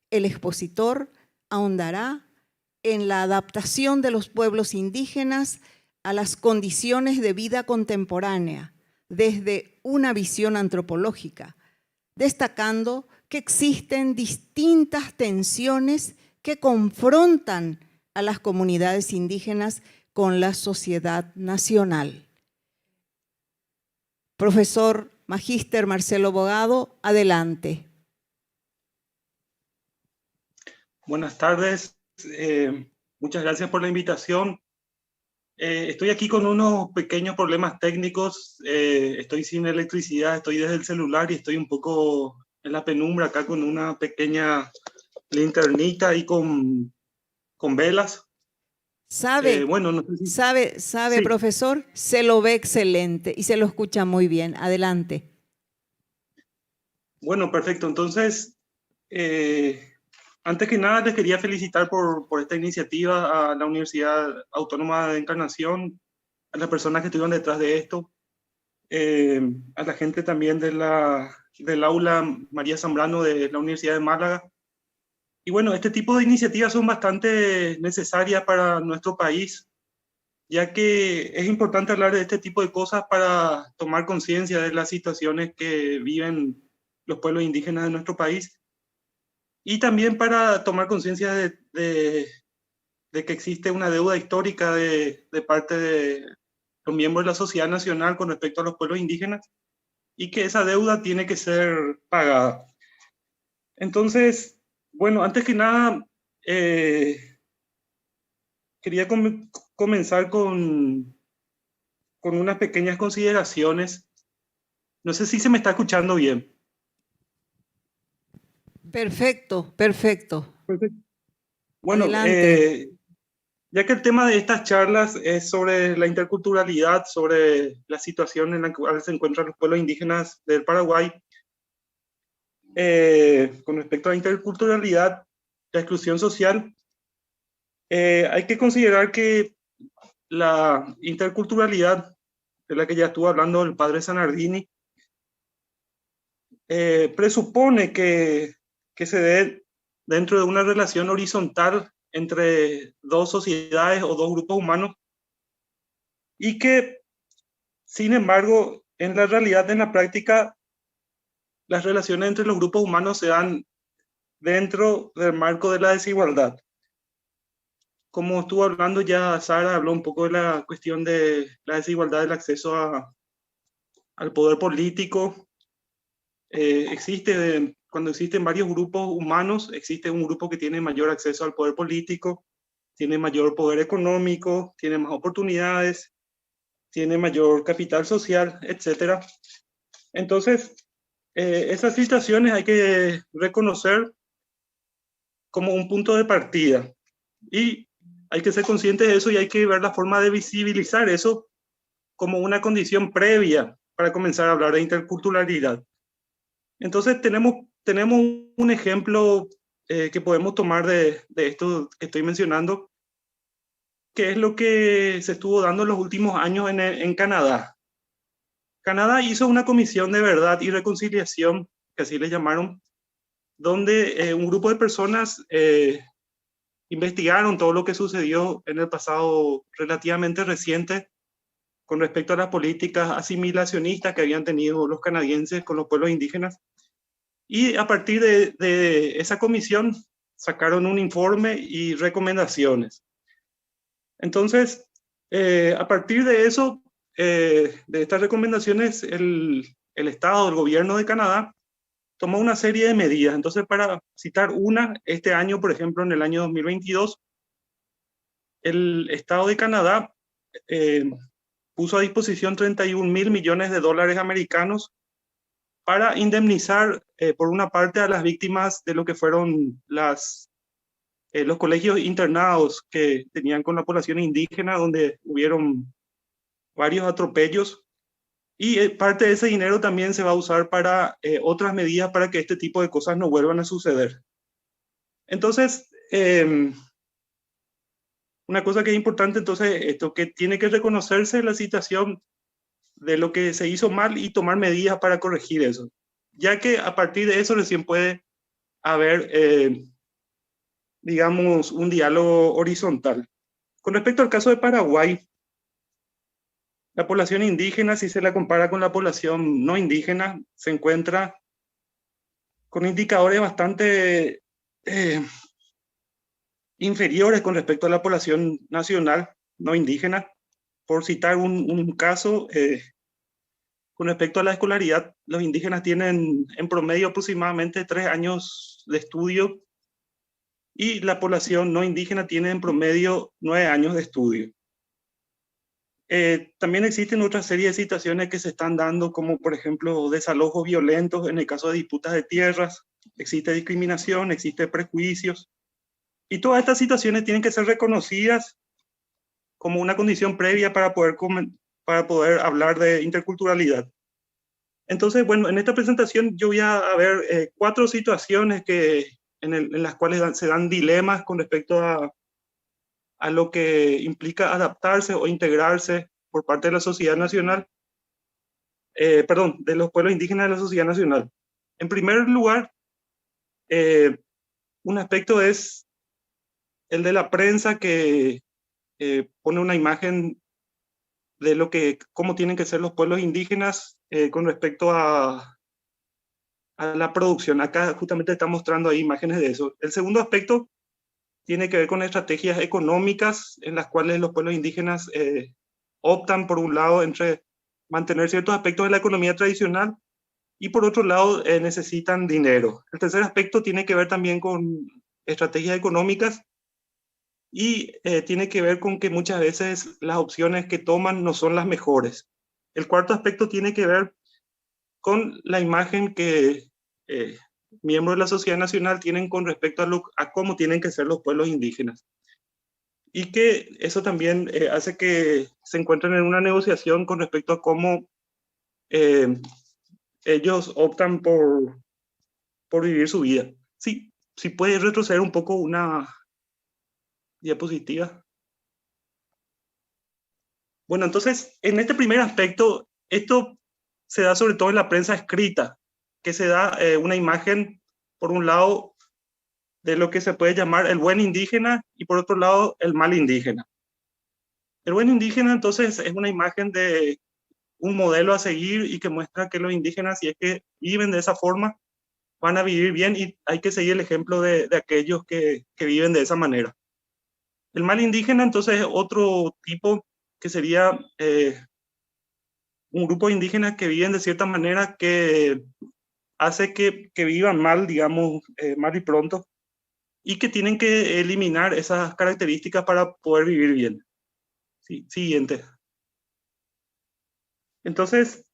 El expositor ahondará en la adaptación de los pueblos indígenas a las condiciones de vida contemporánea desde una visión antropológica, destacando que existen distintas tensiones que confrontan a las comunidades indígenas con la sociedad nacional. Profesor magíster Marcelo Bogado, adelante. Buenas tardes, muchas gracias por la invitación. Estoy aquí con unos pequeños problemas técnicos, estoy sin electricidad, estoy desde el celular y estoy un poco en la penumbra acá con una pequeña linternita y con velas. ¿Sabe, bueno, no sé si... sabe Sí. Profesor? Se lo ve excelente y se lo escucha muy bien. Adelante. Bueno, perfecto. Entonces, antes que nada les quería felicitar por esta iniciativa a la Universidad Autónoma de Encarnación, a las personas que estuvieron detrás de esto, a la gente también del aula María Zambrano de la Universidad de Málaga. Y bueno, este tipo de iniciativas son bastante necesarias para nuestro país, ya que es importante hablar de este tipo de cosas para tomar conciencia de las situaciones que viven los pueblos indígenas de nuestro país y también para tomar conciencia de que existe una deuda histórica de parte de los miembros de la sociedad nacional con respecto a los pueblos indígenas y que esa deuda tiene que ser pagada. Entonces, bueno, antes que nada, quería comenzar con unas pequeñas consideraciones. No sé si se me está escuchando bien. Perfecto, perfecto. Bueno, adelante. ya que el tema de estas charlas es sobre la interculturalidad, sobre la situación en la cual se encuentran los pueblos indígenas del Paraguay, con respecto a la interculturalidad, la exclusión social, hay que considerar que la interculturalidad, de la que ya estuvo hablando el padre Zanardini, presupone que se dé dentro de una relación horizontal entre dos sociedades o dos grupos humanos y que, sin embargo, en la realidad, en la práctica, las relaciones entre los grupos humanos se dan dentro del marco de la desigualdad. Como estuvo hablando ya Sara, habló un poco de la cuestión de la desigualdad del acceso al poder político. Cuando existen varios grupos humanos, existe un grupo que tiene mayor acceso al poder político, tiene mayor poder económico, tiene más oportunidades, tiene mayor capital social, etc. Entonces, esas situaciones hay que reconocer como un punto de partida y hay que ser conscientes de eso y hay que ver la forma de visibilizar eso como una condición previa para comenzar a hablar de interculturalidad. Entonces tenemos un ejemplo que podemos tomar de esto que estoy mencionando, que es lo que se estuvo dando en los últimos años en Canadá. Canadá hizo una comisión de verdad y reconciliación, que así le llamaron, donde un grupo de personas investigaron todo lo que sucedió en el pasado relativamente reciente con respecto a las políticas asimilacionistas que habían tenido los canadienses con los pueblos indígenas. Y a partir de esa comisión sacaron un informe y recomendaciones. Entonces, a partir de eso, de estas recomendaciones, el Estado, el gobierno de Canadá, tomó una serie de medidas. Entonces, para citar una, este año, por ejemplo, en el año 2022, el Estado de Canadá puso a disposición 31.000 millones de dólares americanos para indemnizar, por una parte, a las víctimas de lo que fueron los colegios internados que tenían con la población indígena, donde hubieron varios atropellos. Y parte de ese dinero también se va a usar para otras medidas para que este tipo de cosas no vuelvan a suceder. Entonces, una cosa que es importante, entonces, esto que tiene que reconocerse la situación de lo que se hizo mal y tomar medidas para corregir eso, ya que a partir de eso recién puede haber, digamos, un diálogo horizontal. Con respecto al caso de Paraguay, la población indígena, si se la compara con la población no indígena, se encuentra con indicadores bastante inferiores con respecto a la población nacional no indígena. Por citar un caso, con respecto a la escolaridad, los indígenas tienen en promedio aproximadamente 3 años de estudio y la población no indígena tiene en promedio 9 años de estudio. También existen otra serie de situaciones que se están dando, como por ejemplo desalojos violentos en el caso de disputas de tierras, existe discriminación, existe prejuicios, y todas estas situaciones tienen que ser reconocidas como una condición previa para poder hablar de interculturalidad. Entonces, bueno, en esta presentación yo voy a ver 4 situaciones en las cuales se dan dilemas con respecto a lo que implica adaptarse o integrarse por parte de la sociedad nacional, de los pueblos indígenas de la sociedad nacional. En primer lugar, un aspecto es el de la prensa que pone una imagen de cómo tienen que ser los pueblos indígenas con respecto a la producción. Acá justamente está mostrando ahí imágenes de eso. El segundo aspecto tiene que ver con estrategias económicas en las cuales los pueblos indígenas optan, por un lado, entre mantener ciertos aspectos de la economía tradicional y, por otro lado, necesitan dinero. El tercer aspecto tiene que ver también con estrategias económicas y tiene que ver con que muchas veces las opciones que toman no son las mejores. El cuarto aspecto tiene que ver con la imagen que miembros de la sociedad nacional tienen con respecto a cómo tienen que ser los pueblos indígenas. Y que eso también hace que se encuentren en una negociación con respecto a cómo ellos optan por vivir su vida. Sí, si puede retroceder un poco una diapositiva. Bueno, entonces, en este primer aspecto, esto se da sobre todo en la prensa escrita, que se da una imagen, por un lado, de lo que se puede llamar el buen indígena y por otro lado, el mal indígena. El buen indígena, entonces, es una imagen de un modelo a seguir y que muestra que los indígenas, si es que viven de esa forma, van a vivir bien y hay que seguir el ejemplo de aquellos que viven de esa manera. El mal indígena, entonces, es otro tipo que sería un grupo de indígenas que viven de cierta manera que hace que vivan mal, digamos, mal y pronto, y que tienen que eliminar esas características para poder vivir bien. Sí, siguiente. Entonces,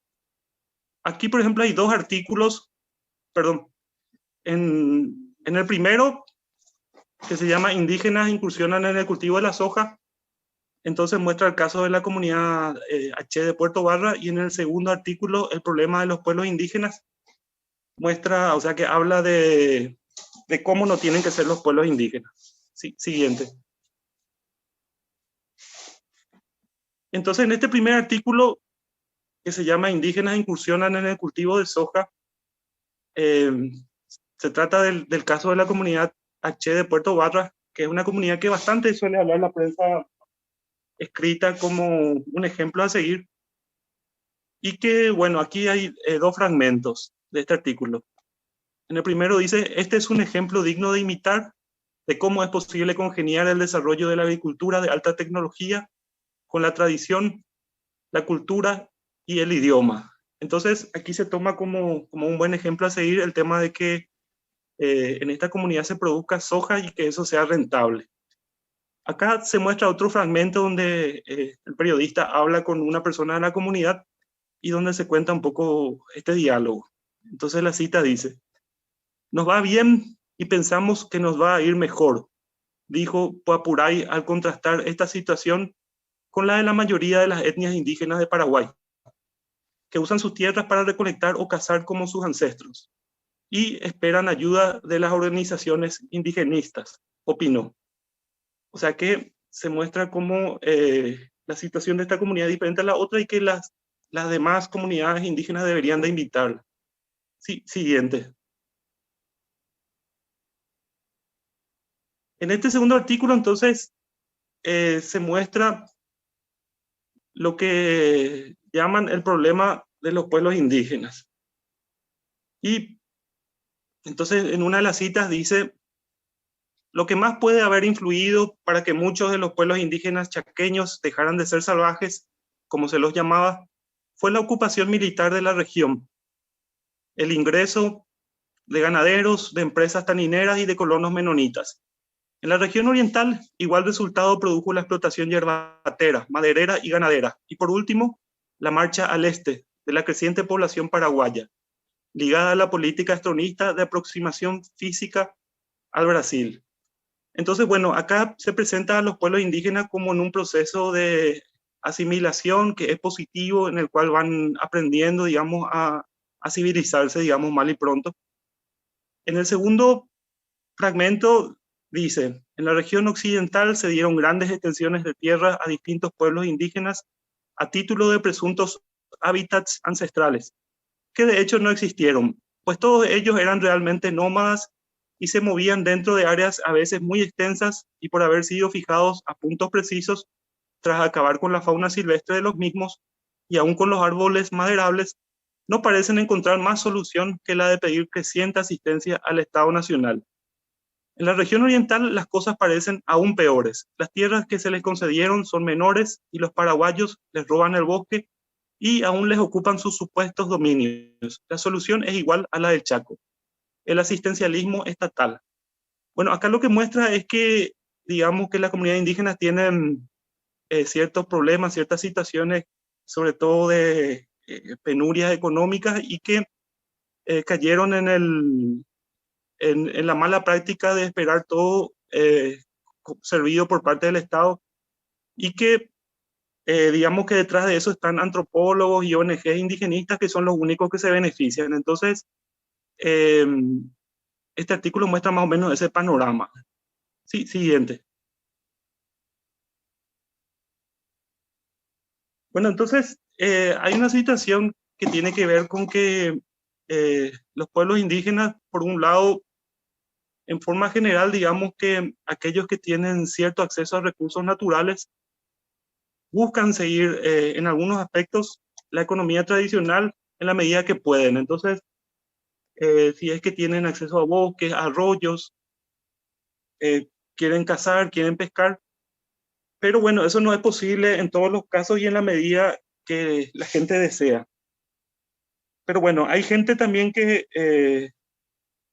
aquí, por ejemplo, hay 2 artículos, perdón, en el primero, que se llama Indígenas incursionan en el cultivo de la soja, entonces muestra el caso de la comunidad H de Puerto Barra, y en el segundo artículo, el problema de los pueblos indígenas, muestra, o sea, que habla de cómo no tienen que ser los pueblos indígenas. Sí, siguiente. Entonces, en este primer artículo, que se llama Indígenas incursionan en el cultivo de soja, se trata del caso de la comunidad H de Puerto Barra, que es una comunidad que bastante suele hablar la prensa escrita como un ejemplo a seguir. Y que, bueno, aquí hay dos fragmentos de este artículo. En el primero dice, este es un ejemplo digno de imitar de cómo es posible congeniar el desarrollo de la agricultura de alta tecnología con la tradición, la cultura y el idioma. Entonces, aquí se toma como un buen ejemplo a seguir el tema de que en esta comunidad se produzca soja y que eso sea rentable. Acá se muestra otro fragmento donde el periodista habla con una persona de la comunidad y donde se cuenta un poco este diálogo. Entonces la cita dice, nos va bien y pensamos que nos va a ir mejor, dijo Puapuray al contrastar esta situación con la de la mayoría de las etnias indígenas de Paraguay, que usan sus tierras para recolectar o cazar como sus ancestros y esperan ayuda de las organizaciones indigenistas, opinó. O sea que se muestra cómo la situación de esta comunidad es diferente a la otra y que las demás comunidades indígenas deberían de invitarla. Sí, siguiente. En este segundo artículo, entonces, se muestra lo que llaman el problema de los pueblos indígenas. Y entonces, en una de las citas dice, lo que más puede haber influido para que muchos de los pueblos indígenas chaqueños dejaran de ser salvajes, como se los llamaba, fue la ocupación militar de la región, el ingreso de ganaderos, de empresas tanineras y de colonos menonitas. En la región oriental, igual resultado produjo la explotación yerbatera, maderera y ganadera. Y por último, la marcha al este de la creciente población paraguaya, ligada a la política estronista de aproximación física al Brasil. Entonces, bueno, acá se presenta a los pueblos indígenas como en un proceso de asimilación que es positivo, en el cual van aprendiendo, digamos, a civilizarse, digamos, mal y pronto. En el segundo fragmento dice, en la región occidental se dieron grandes extensiones de tierra a distintos pueblos indígenas a título de presuntos hábitats ancestrales, que de hecho no existieron, pues todos ellos eran realmente nómadas y se movían dentro de áreas a veces muy extensas y por haber sido fijados a puntos precisos tras acabar con la fauna silvestre de los mismos y aún con los árboles maderables, no parecen encontrar más solución que la de pedir creciente asistencia al Estado Nacional. En la región oriental las cosas parecen aún peores. Las tierras que se les concedieron son menores y los paraguayos les roban el bosque y aún les ocupan sus supuestos dominios. La solución es igual a la del Chaco, el asistencialismo estatal. Bueno, acá lo que muestra es que, digamos que las comunidades indígenas tienen ciertos problemas, ciertas situaciones, sobre todo de penurias económicas y que cayeron en la mala práctica de esperar todo servido por parte del Estado y que digamos que detrás de eso están antropólogos y ONGs indigenistas que son los únicos que se benefician. Entonces, este artículo muestra más o menos ese panorama. Sí, siguiente. Bueno, entonces hay una situación que tiene que ver con que los pueblos indígenas, por un lado, en forma general, digamos que aquellos que tienen cierto acceso a recursos naturales buscan seguir en algunos aspectos la economía tradicional en la medida que pueden. Entonces, si es que tienen acceso a bosques, a arroyos, quieren cazar, quieren pescar, pero bueno, eso no es posible en todos los casos y en la medida que la gente desea. Pero bueno, hay gente también que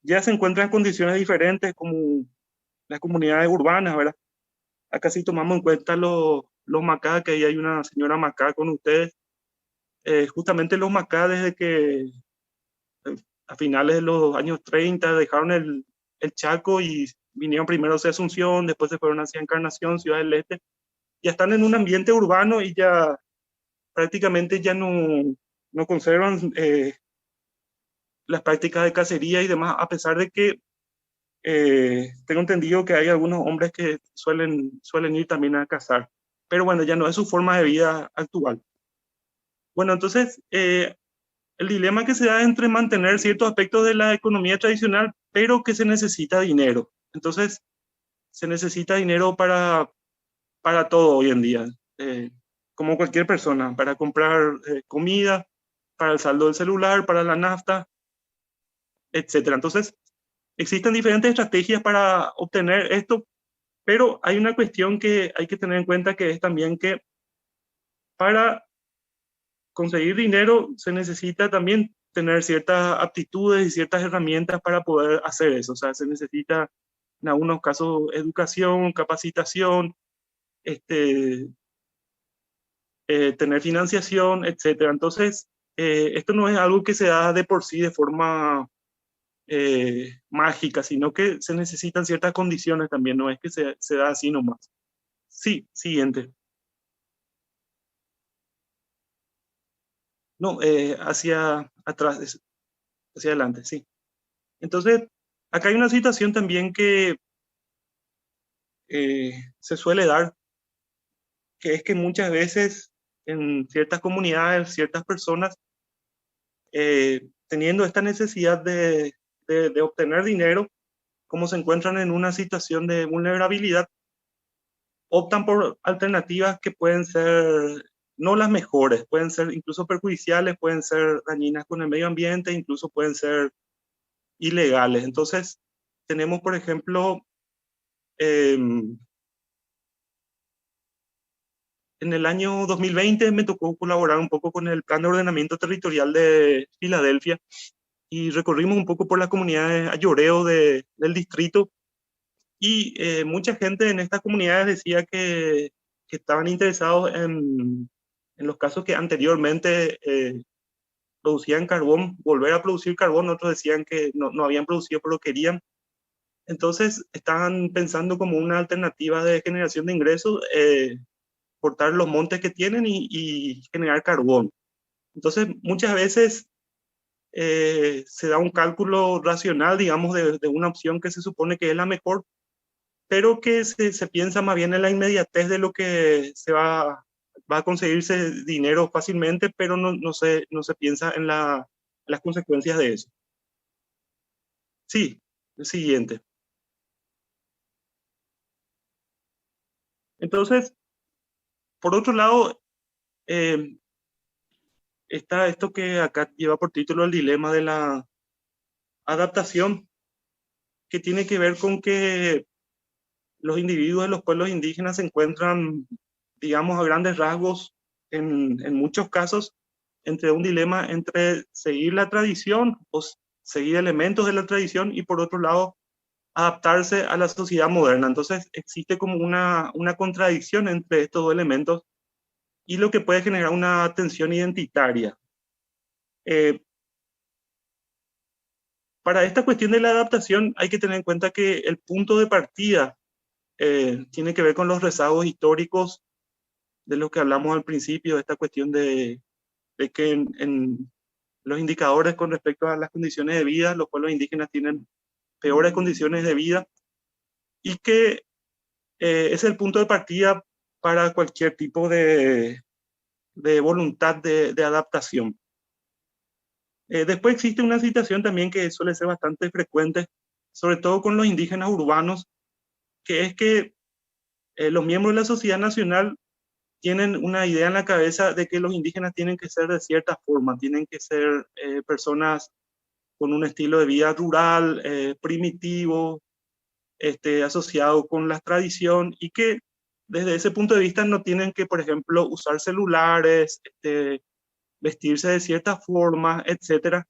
ya se encuentra en condiciones diferentes, como las comunidades urbanas, ¿verdad? Acá sí tomamos en cuenta los macá, que ahí hay una señora macá con ustedes. Justamente los macá, desde que a finales de los años 30 dejaron el Chaco y vinieron primero hacia Asunción, después se fueron hacia Encarnación, Ciudad del Este, ya están en un ambiente urbano y ya prácticamente ya no conservan las prácticas de cacería y demás, a pesar de que tengo entendido que hay algunos hombres que suelen ir también a cazar, pero bueno, ya no es su forma de vida actual. Bueno, entonces, el dilema que se da entre mantener ciertos aspectos de la economía tradicional, pero que se necesita dinero. Entonces, se necesita dinero para todo hoy en día. como cualquier persona, para comprar comida, para el saldo del celular, para la nafta, etc. Entonces, existen diferentes estrategias para obtener esto, pero hay una cuestión que hay que tener en cuenta, que es también que para conseguir dinero se necesita también tener ciertas aptitudes y ciertas herramientas para poder hacer eso. O sea, se necesita en algunos casos educación, capacitación, tener financiación, etc. Entonces, esto no es algo que se da de por sí de forma mágica, sino que se necesitan ciertas condiciones también, no es que se da así nomás. Sí, siguiente. No, hacia atrás, hacia adelante, sí. Entonces, acá hay una situación también que se suele dar, que es que muchas veces en ciertas comunidades, ciertas personas, teniendo esta necesidad de obtener dinero, como se encuentran en una situación de vulnerabilidad, optan por alternativas que pueden ser no las mejores, pueden ser incluso perjudiciales, pueden ser dañinas con el medio ambiente, incluso pueden ser ilegales. Entonces, tenemos, por ejemplo, en el año 2020 me tocó colaborar un poco con el Plan de Ordenamiento Territorial de Filadelfia y recorrimos un poco por las comunidades ayoreo del distrito, y mucha gente en estas comunidades decía que estaban interesados en los casos que anteriormente producían carbón, volver a producir carbón. Otros decían que no habían producido pero querían. Entonces estaban pensando como una alternativa de generación de ingresos, cortar los montes que tienen y generar carbón. Entonces muchas veces se da un cálculo racional, digamos, de una opción que se supone que es la mejor, pero que se piensa más bien en la inmediatez de lo que va a conseguirse dinero fácilmente, pero no se piensa en las consecuencias de eso. Sí, el siguiente. Entonces, por otro lado, está esto que acá lleva por título el dilema de la adaptación, que tiene que ver con que los individuos de los pueblos indígenas se encuentran, digamos, a grandes rasgos, en muchos casos, entre un dilema entre seguir la tradición o seguir elementos de la tradición, y por otro lado, adaptarse a la sociedad moderna. Entonces existe como una contradicción entre estos dos elementos, y lo que puede generar una tensión identitaria. Para esta cuestión de la adaptación hay que tener en cuenta que el punto de partida tiene que ver con los rezagos históricos de los que hablamos al principio, de esta cuestión de que en los indicadores con respecto a las condiciones de vida, los pueblos indígenas tienen peores condiciones de vida, y que es el punto de partida para cualquier tipo de voluntad de adaptación. Después existe una situación también que suele ser bastante frecuente, sobre todo con los indígenas urbanos, que es que los miembros de la sociedad nacional tienen una idea en la cabeza de que los indígenas tienen que ser de cierta forma, tienen que ser personas con un estilo de vida rural, primitivo, asociado con la tradición, y que desde ese punto de vista no tienen que, por ejemplo, usar celulares, vestirse de cierta forma, etc.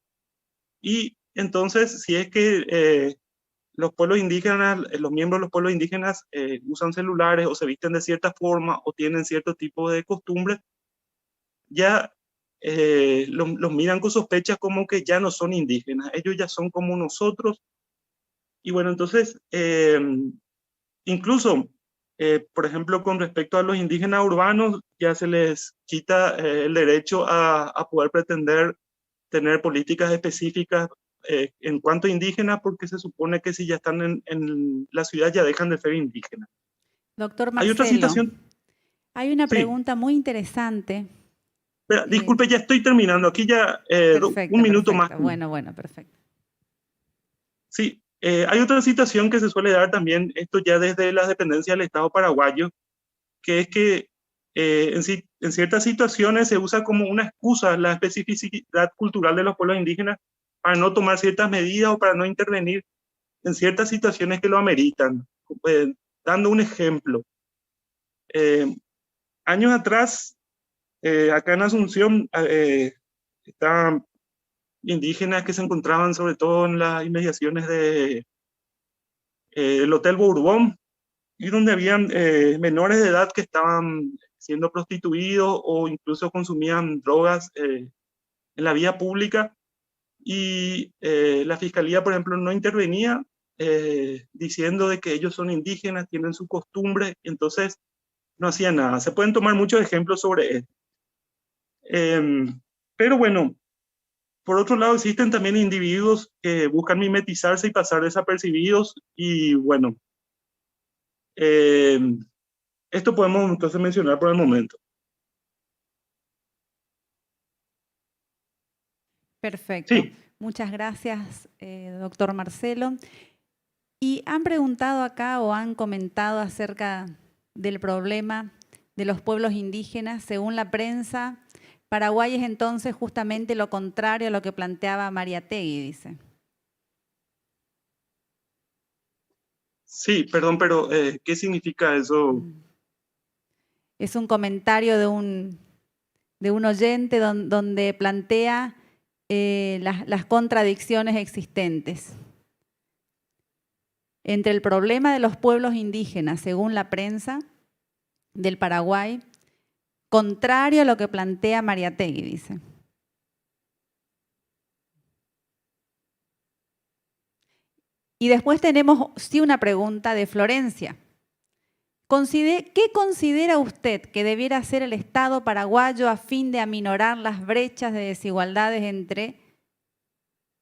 Y entonces, si es que los pueblos indígenas, los miembros de los pueblos indígenas usan celulares o se visten de cierta forma o tienen cierto tipo de costumbres, ya los miran con sospechas como que ya no son indígenas, ellos ya son como nosotros. Y bueno, entonces, incluso, por ejemplo, con respecto a los indígenas urbanos, ya se les quita el derecho a poder pretender tener políticas específicas en cuanto a indígenas, porque se supone que si ya están en la ciudad ya dejan de ser indígenas. Doctor Hay otra Marcelo, situación. hay una Sí. pregunta muy interesante. Espera, disculpe, ya estoy terminando. Aquí ya Perfecto, un minuto perfecto. más. Bueno, perfecto. Sí, hay otra situación que se suele dar también, esto ya desde las dependencias del Estado paraguayo, que es que en ciertas situaciones se usa como una excusa la especificidad cultural de los pueblos indígenas para no tomar ciertas medidas o para no intervenir en ciertas situaciones que lo ameritan. Dando un ejemplo, años atrás, acá en Asunción, estaban indígenas que se encontraban sobre todo en las inmediaciones del Hotel Bourbon, y donde habían menores de edad que estaban siendo prostituidos o incluso consumían drogas en la vía pública, y la fiscalía, por ejemplo, no intervenía diciendo de que ellos son indígenas, tienen su costumbre, entonces no hacía nada. Se pueden tomar muchos ejemplos sobre esto. Pero bueno, por otro lado existen también individuos que buscan mimetizarse y pasar desapercibidos, y bueno, esto podemos entonces mencionar por el momento. Perfecto. Sí. Muchas gracias, doctor Marcelo. Y han preguntado acá o han comentado acerca del problema de los pueblos indígenas. Según la prensa, Paraguay es entonces justamente lo contrario a lo que planteaba Mariátegui, dice. Sí, perdón, pero ¿qué significa eso? Es un comentario de un oyente donde plantea las contradicciones existentes entre el problema de los pueblos indígenas, según la prensa del Paraguay, contrario a lo que plantea Mariátegui, dice. Y después tenemos, sí, una pregunta de Florencia. ¿Qué considera usted que debiera hacer el Estado paraguayo a fin de aminorar las brechas de desigualdades entre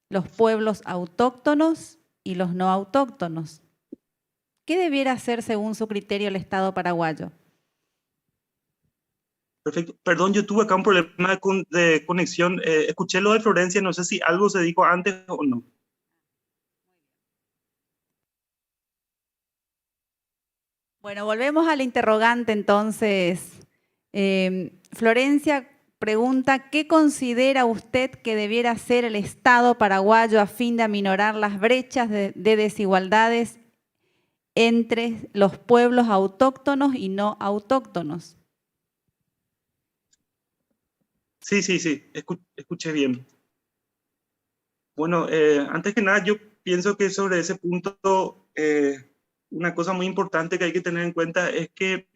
los pueblos autóctonos y los no autóctonos? ¿Qué debiera hacer según su criterio el Estado paraguayo? Perfecto. Perdón, yo tuve acá un problema de conexión. Escuché lo de Florencia, no sé si algo se dijo antes o no. Bueno, volvemos al interrogante entonces. Florencia pregunta, ¿qué considera usted que debiera hacer el Estado paraguayo a fin de aminorar las brechas de desigualdades entre los pueblos autóctonos y no autóctonos? Sí, escuché bien. Bueno, antes que nada, yo pienso que sobre ese punto, una cosa muy importante que hay que tener en cuenta es que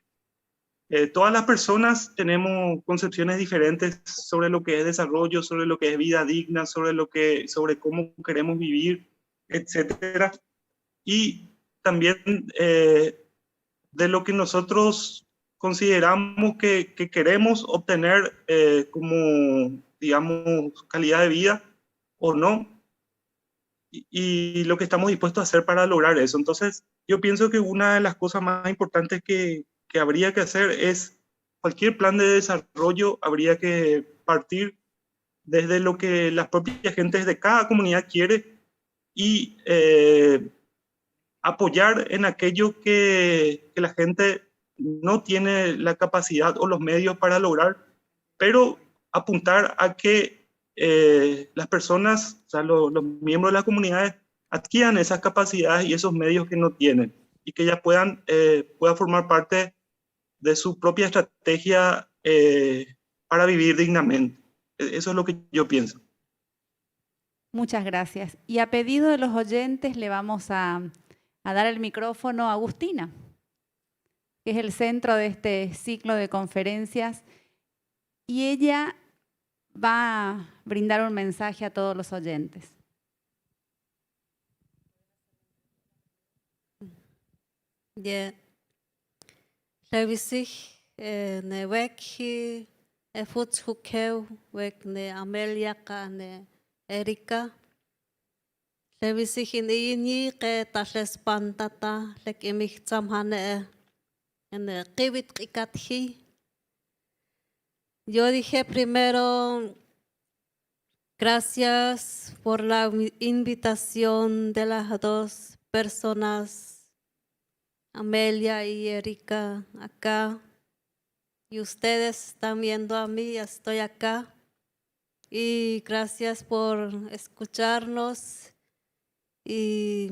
todas las personas tenemos concepciones diferentes sobre lo que es desarrollo, sobre lo que es vida digna, sobre cómo queremos vivir, etcétera. Y también de lo que nosotros consideramos que queremos obtener como, digamos, calidad de vida o no, y lo que estamos dispuestos a hacer para lograr eso. Entonces, yo pienso que una de las cosas más importantes que habría que hacer es cualquier plan de desarrollo habría que partir desde lo que las propias gentes de cada comunidad quiere y apoyar en aquello que la gente no tiene la capacidad o los medios para lograr, pero apuntar a que las personas, o sea, los miembros de las comunidades, adquieran esas capacidades y esos medios que no tienen, y que ya puedan formar parte de su propia estrategia para vivir dignamente. Eso es lo que yo pienso. Muchas gracias. Y a pedido de los oyentes le vamos a dar el micrófono a Agustina, que es el centro de este ciclo de conferencias, y ella va a brindar un mensaje a todos los oyentes. Yeah. Lewisich ne wekhi futs hukeu wek ne Amelia ka ne Erika. Lewisich in ini ke tasles pantata lek imich zamhane en qibit qikathi. Yo dije primero, gracias por la invitación de las dos personas, Amelia y Erika, acá. y ustedes están viendo a mí, estoy acá. Y gracias por escucharnos y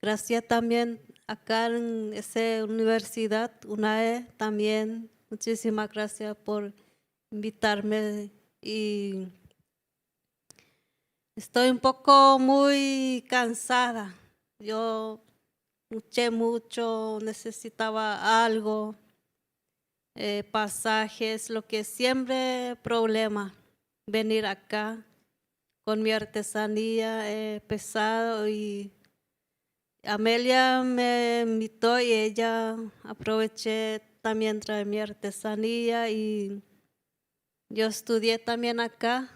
gracias también acá en esa universidad, UNAE, también. Muchísimas gracias por invitarme y estoy un poco muy cansada. Yo luché mucho, necesitaba algo, pasajes, lo que siempre problema, venir acá con mi artesanía pesado y Amelia me invitó y ella aproveché también traer mi artesanía y yo estudié también acá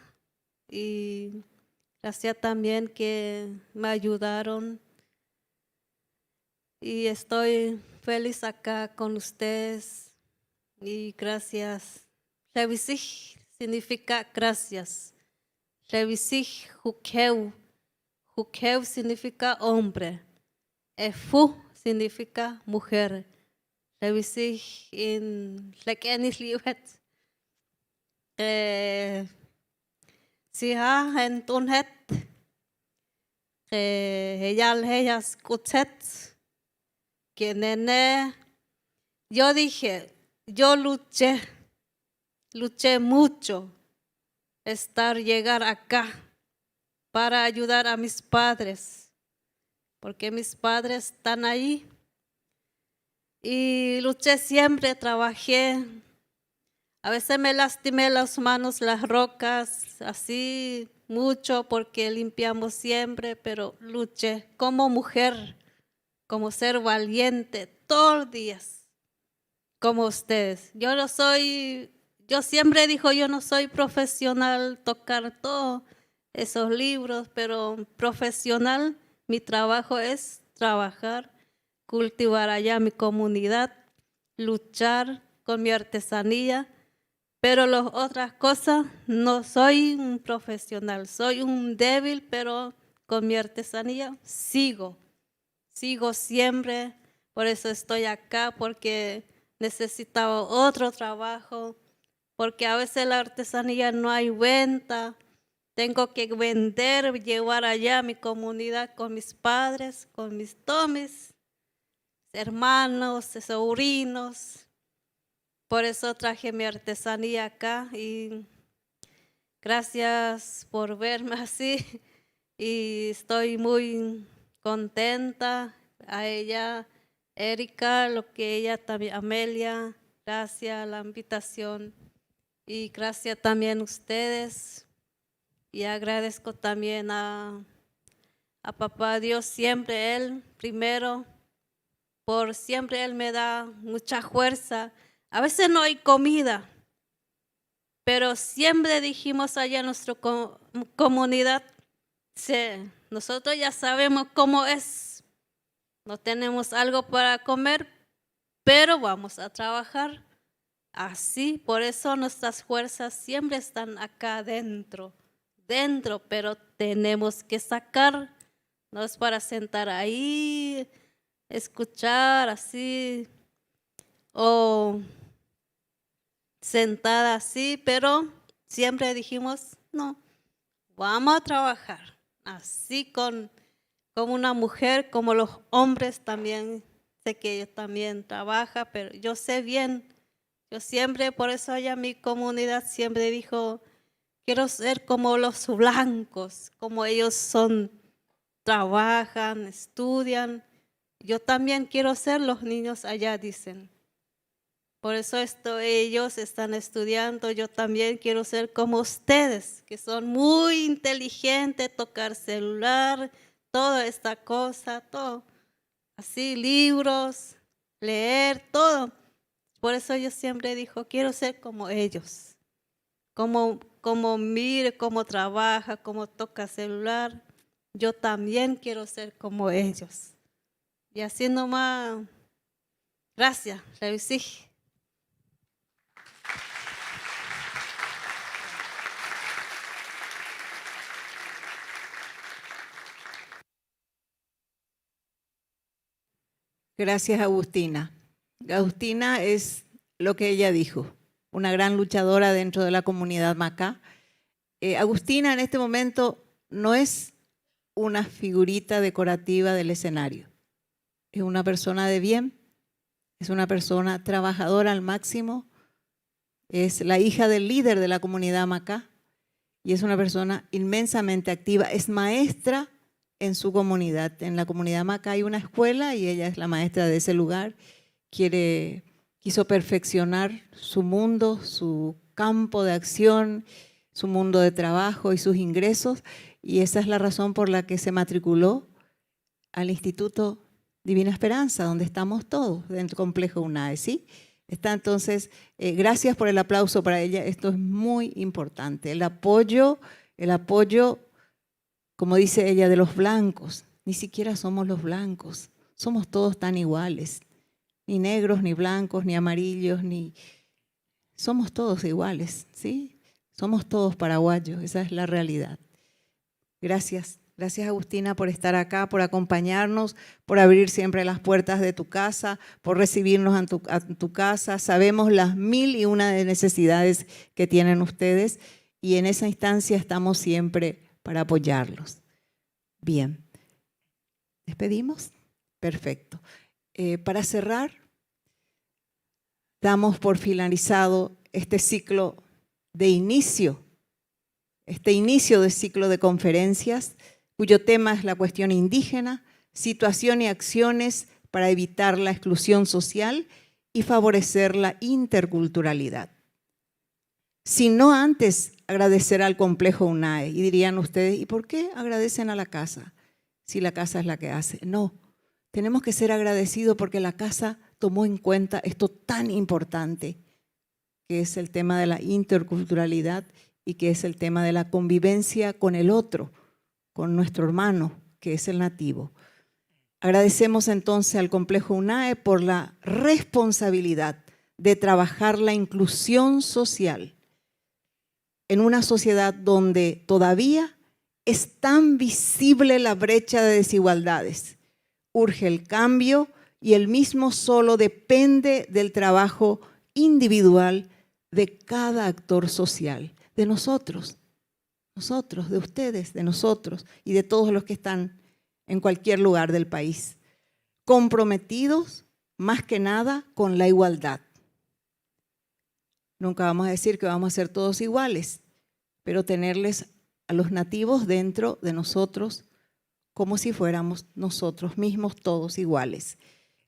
y gracias también que me ayudaron y estoy feliz acá con ustedes y gracias. Revisig significa gracias. Revisig hukeu. Hukeu significa hombre. Fu significa mujer. Revisig in lekenis liwet. Siha en tunhet. Heyal heyas kutset. Que nene. Yo dije, yo luché mucho llegar acá para ayudar a mis padres, porque mis padres están ahí. Y luché siempre, trabajé. A veces me lastimé las manos, las rocas, así mucho porque limpiamos siempre, pero luché como mujer, como ser valiente todos los días. Como ustedes. Yo siempre digo, yo no soy profesional tocar todos esos libros, pero profesional, mi trabajo es trabajar, cultivar allá mi comunidad, luchar con mi artesanía, pero las otras cosas no soy un profesional, soy un débil, pero con mi artesanía sigo siempre, por eso estoy acá, porque necesitaba otro trabajo, porque a veces la artesanía no hay venta. Tengo que vender, llevar allá a mi comunidad con mis padres, con todos mis hermanos, sobrinos. Por eso traje mi artesanía acá y gracias por verme así. Y estoy muy contenta. A ella, Erika, lo que ella también, Amelia, gracias a la invitación y gracias también a ustedes y agradezco también a Papá Dios, siempre Él primero, por siempre Él me da mucha fuerza. A veces no hay comida, pero siempre dijimos allá en nuestra comunidad, nosotros ya sabemos cómo es. No tenemos algo para comer, pero vamos a trabajar así. Por eso nuestras fuerzas siempre están acá dentro, pero tenemos que sacar. No es para sentar ahí, escuchar así o sentada así, pero siempre dijimos, no, vamos a trabajar así como una mujer, como los hombres también, sé que ellos también trabajan, pero yo sé bien, yo siempre, por eso allá mi comunidad siempre dijo, quiero ser como los blancos, como ellos son, trabajan, estudian, yo también quiero ser los niños allá, dicen. Por eso ellos están estudiando, yo también quiero ser como ustedes, que son muy inteligentes, tocar celular, toda esta cosa, todo, así, libros, leer, todo. Por eso yo siempre digo, quiero ser como ellos, como mire, cómo trabaja, cómo toca celular, yo también quiero ser como ellos. Y así nomás, gracias, Revisig. Gracias, Agustina. Agustina es lo que ella dijo, una gran luchadora dentro de la comunidad Macá. Agustina en este momento no es una figurita decorativa del escenario, es una persona de bien, es una persona trabajadora al máximo, es la hija del líder de la comunidad Macá y es una persona inmensamente activa, es maestra en su comunidad. En la comunidad Macá hay una escuela y ella es la maestra de ese lugar. Quiso perfeccionar su mundo, su campo de acción, su mundo de trabajo y sus ingresos, y esa es la razón por la que se matriculó al Instituto Divina Esperanza, donde estamos todos, dentro del complejo UNAE, ¿sí? Está entonces, gracias por el aplauso para ella, esto es muy importante. El apoyo, como dice ella, de los blancos, ni siquiera somos los blancos, somos todos tan iguales, ni negros, ni blancos, ni amarillos, somos todos iguales, ¿sí? Somos todos paraguayos, esa es la realidad. Gracias. Gracias, Agustina, por estar acá, por acompañarnos, por abrir siempre las puertas de tu casa, por recibirnos a tu casa. Sabemos las 1001 de necesidades que tienen ustedes y en esa instancia estamos siempre para apoyarlos. Bien. ¿Despedimos? Perfecto. Para cerrar, damos por finalizado este ciclo de inicio de ciclo de conferencias, cuyo tema es la cuestión indígena, situación y acciones para evitar la exclusión social y favorecer la interculturalidad. Si no antes agradecer al complejo UNAE, y dirían ustedes, ¿y por qué agradecen a la casa si la casa es la que hace? No, tenemos que ser agradecidos porque la casa tomó en cuenta esto tan importante, que es el tema de la interculturalidad y que es el tema de la convivencia con el otro, con nuestro hermano, que es el nativo. Agradecemos entonces al complejo UNAE por la responsabilidad de trabajar la inclusión social en una sociedad donde todavía es tan visible la brecha de desigualdades. Urge el cambio y el mismo solo depende del trabajo individual de cada actor social, de nosotros, de ustedes, de nosotros y de todos los que están en cualquier lugar del país, comprometidos más que nada con la igualdad. Nunca vamos a decir que vamos a ser todos iguales, pero tenerles a los nativos dentro de nosotros como si fuéramos nosotros mismos todos iguales.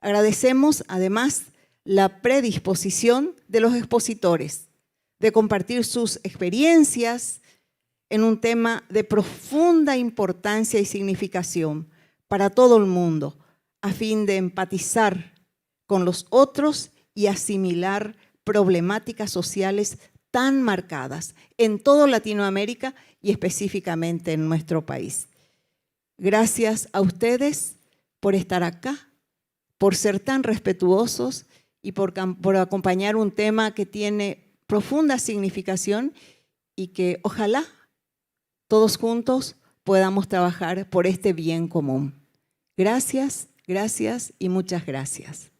Agradecemos además la predisposición de los expositores de compartir sus experiencias en un tema de profunda importancia y significación para todo el mundo, a fin de empatizar con los otros y asimilar problemáticas sociales tan marcadas en toda Latinoamérica y específicamente en nuestro país. Gracias a ustedes por estar acá, por ser tan respetuosos y por acompañar un tema que tiene profunda significación y que ojalá todos juntos podamos trabajar por este bien común. Gracias, gracias y muchas gracias.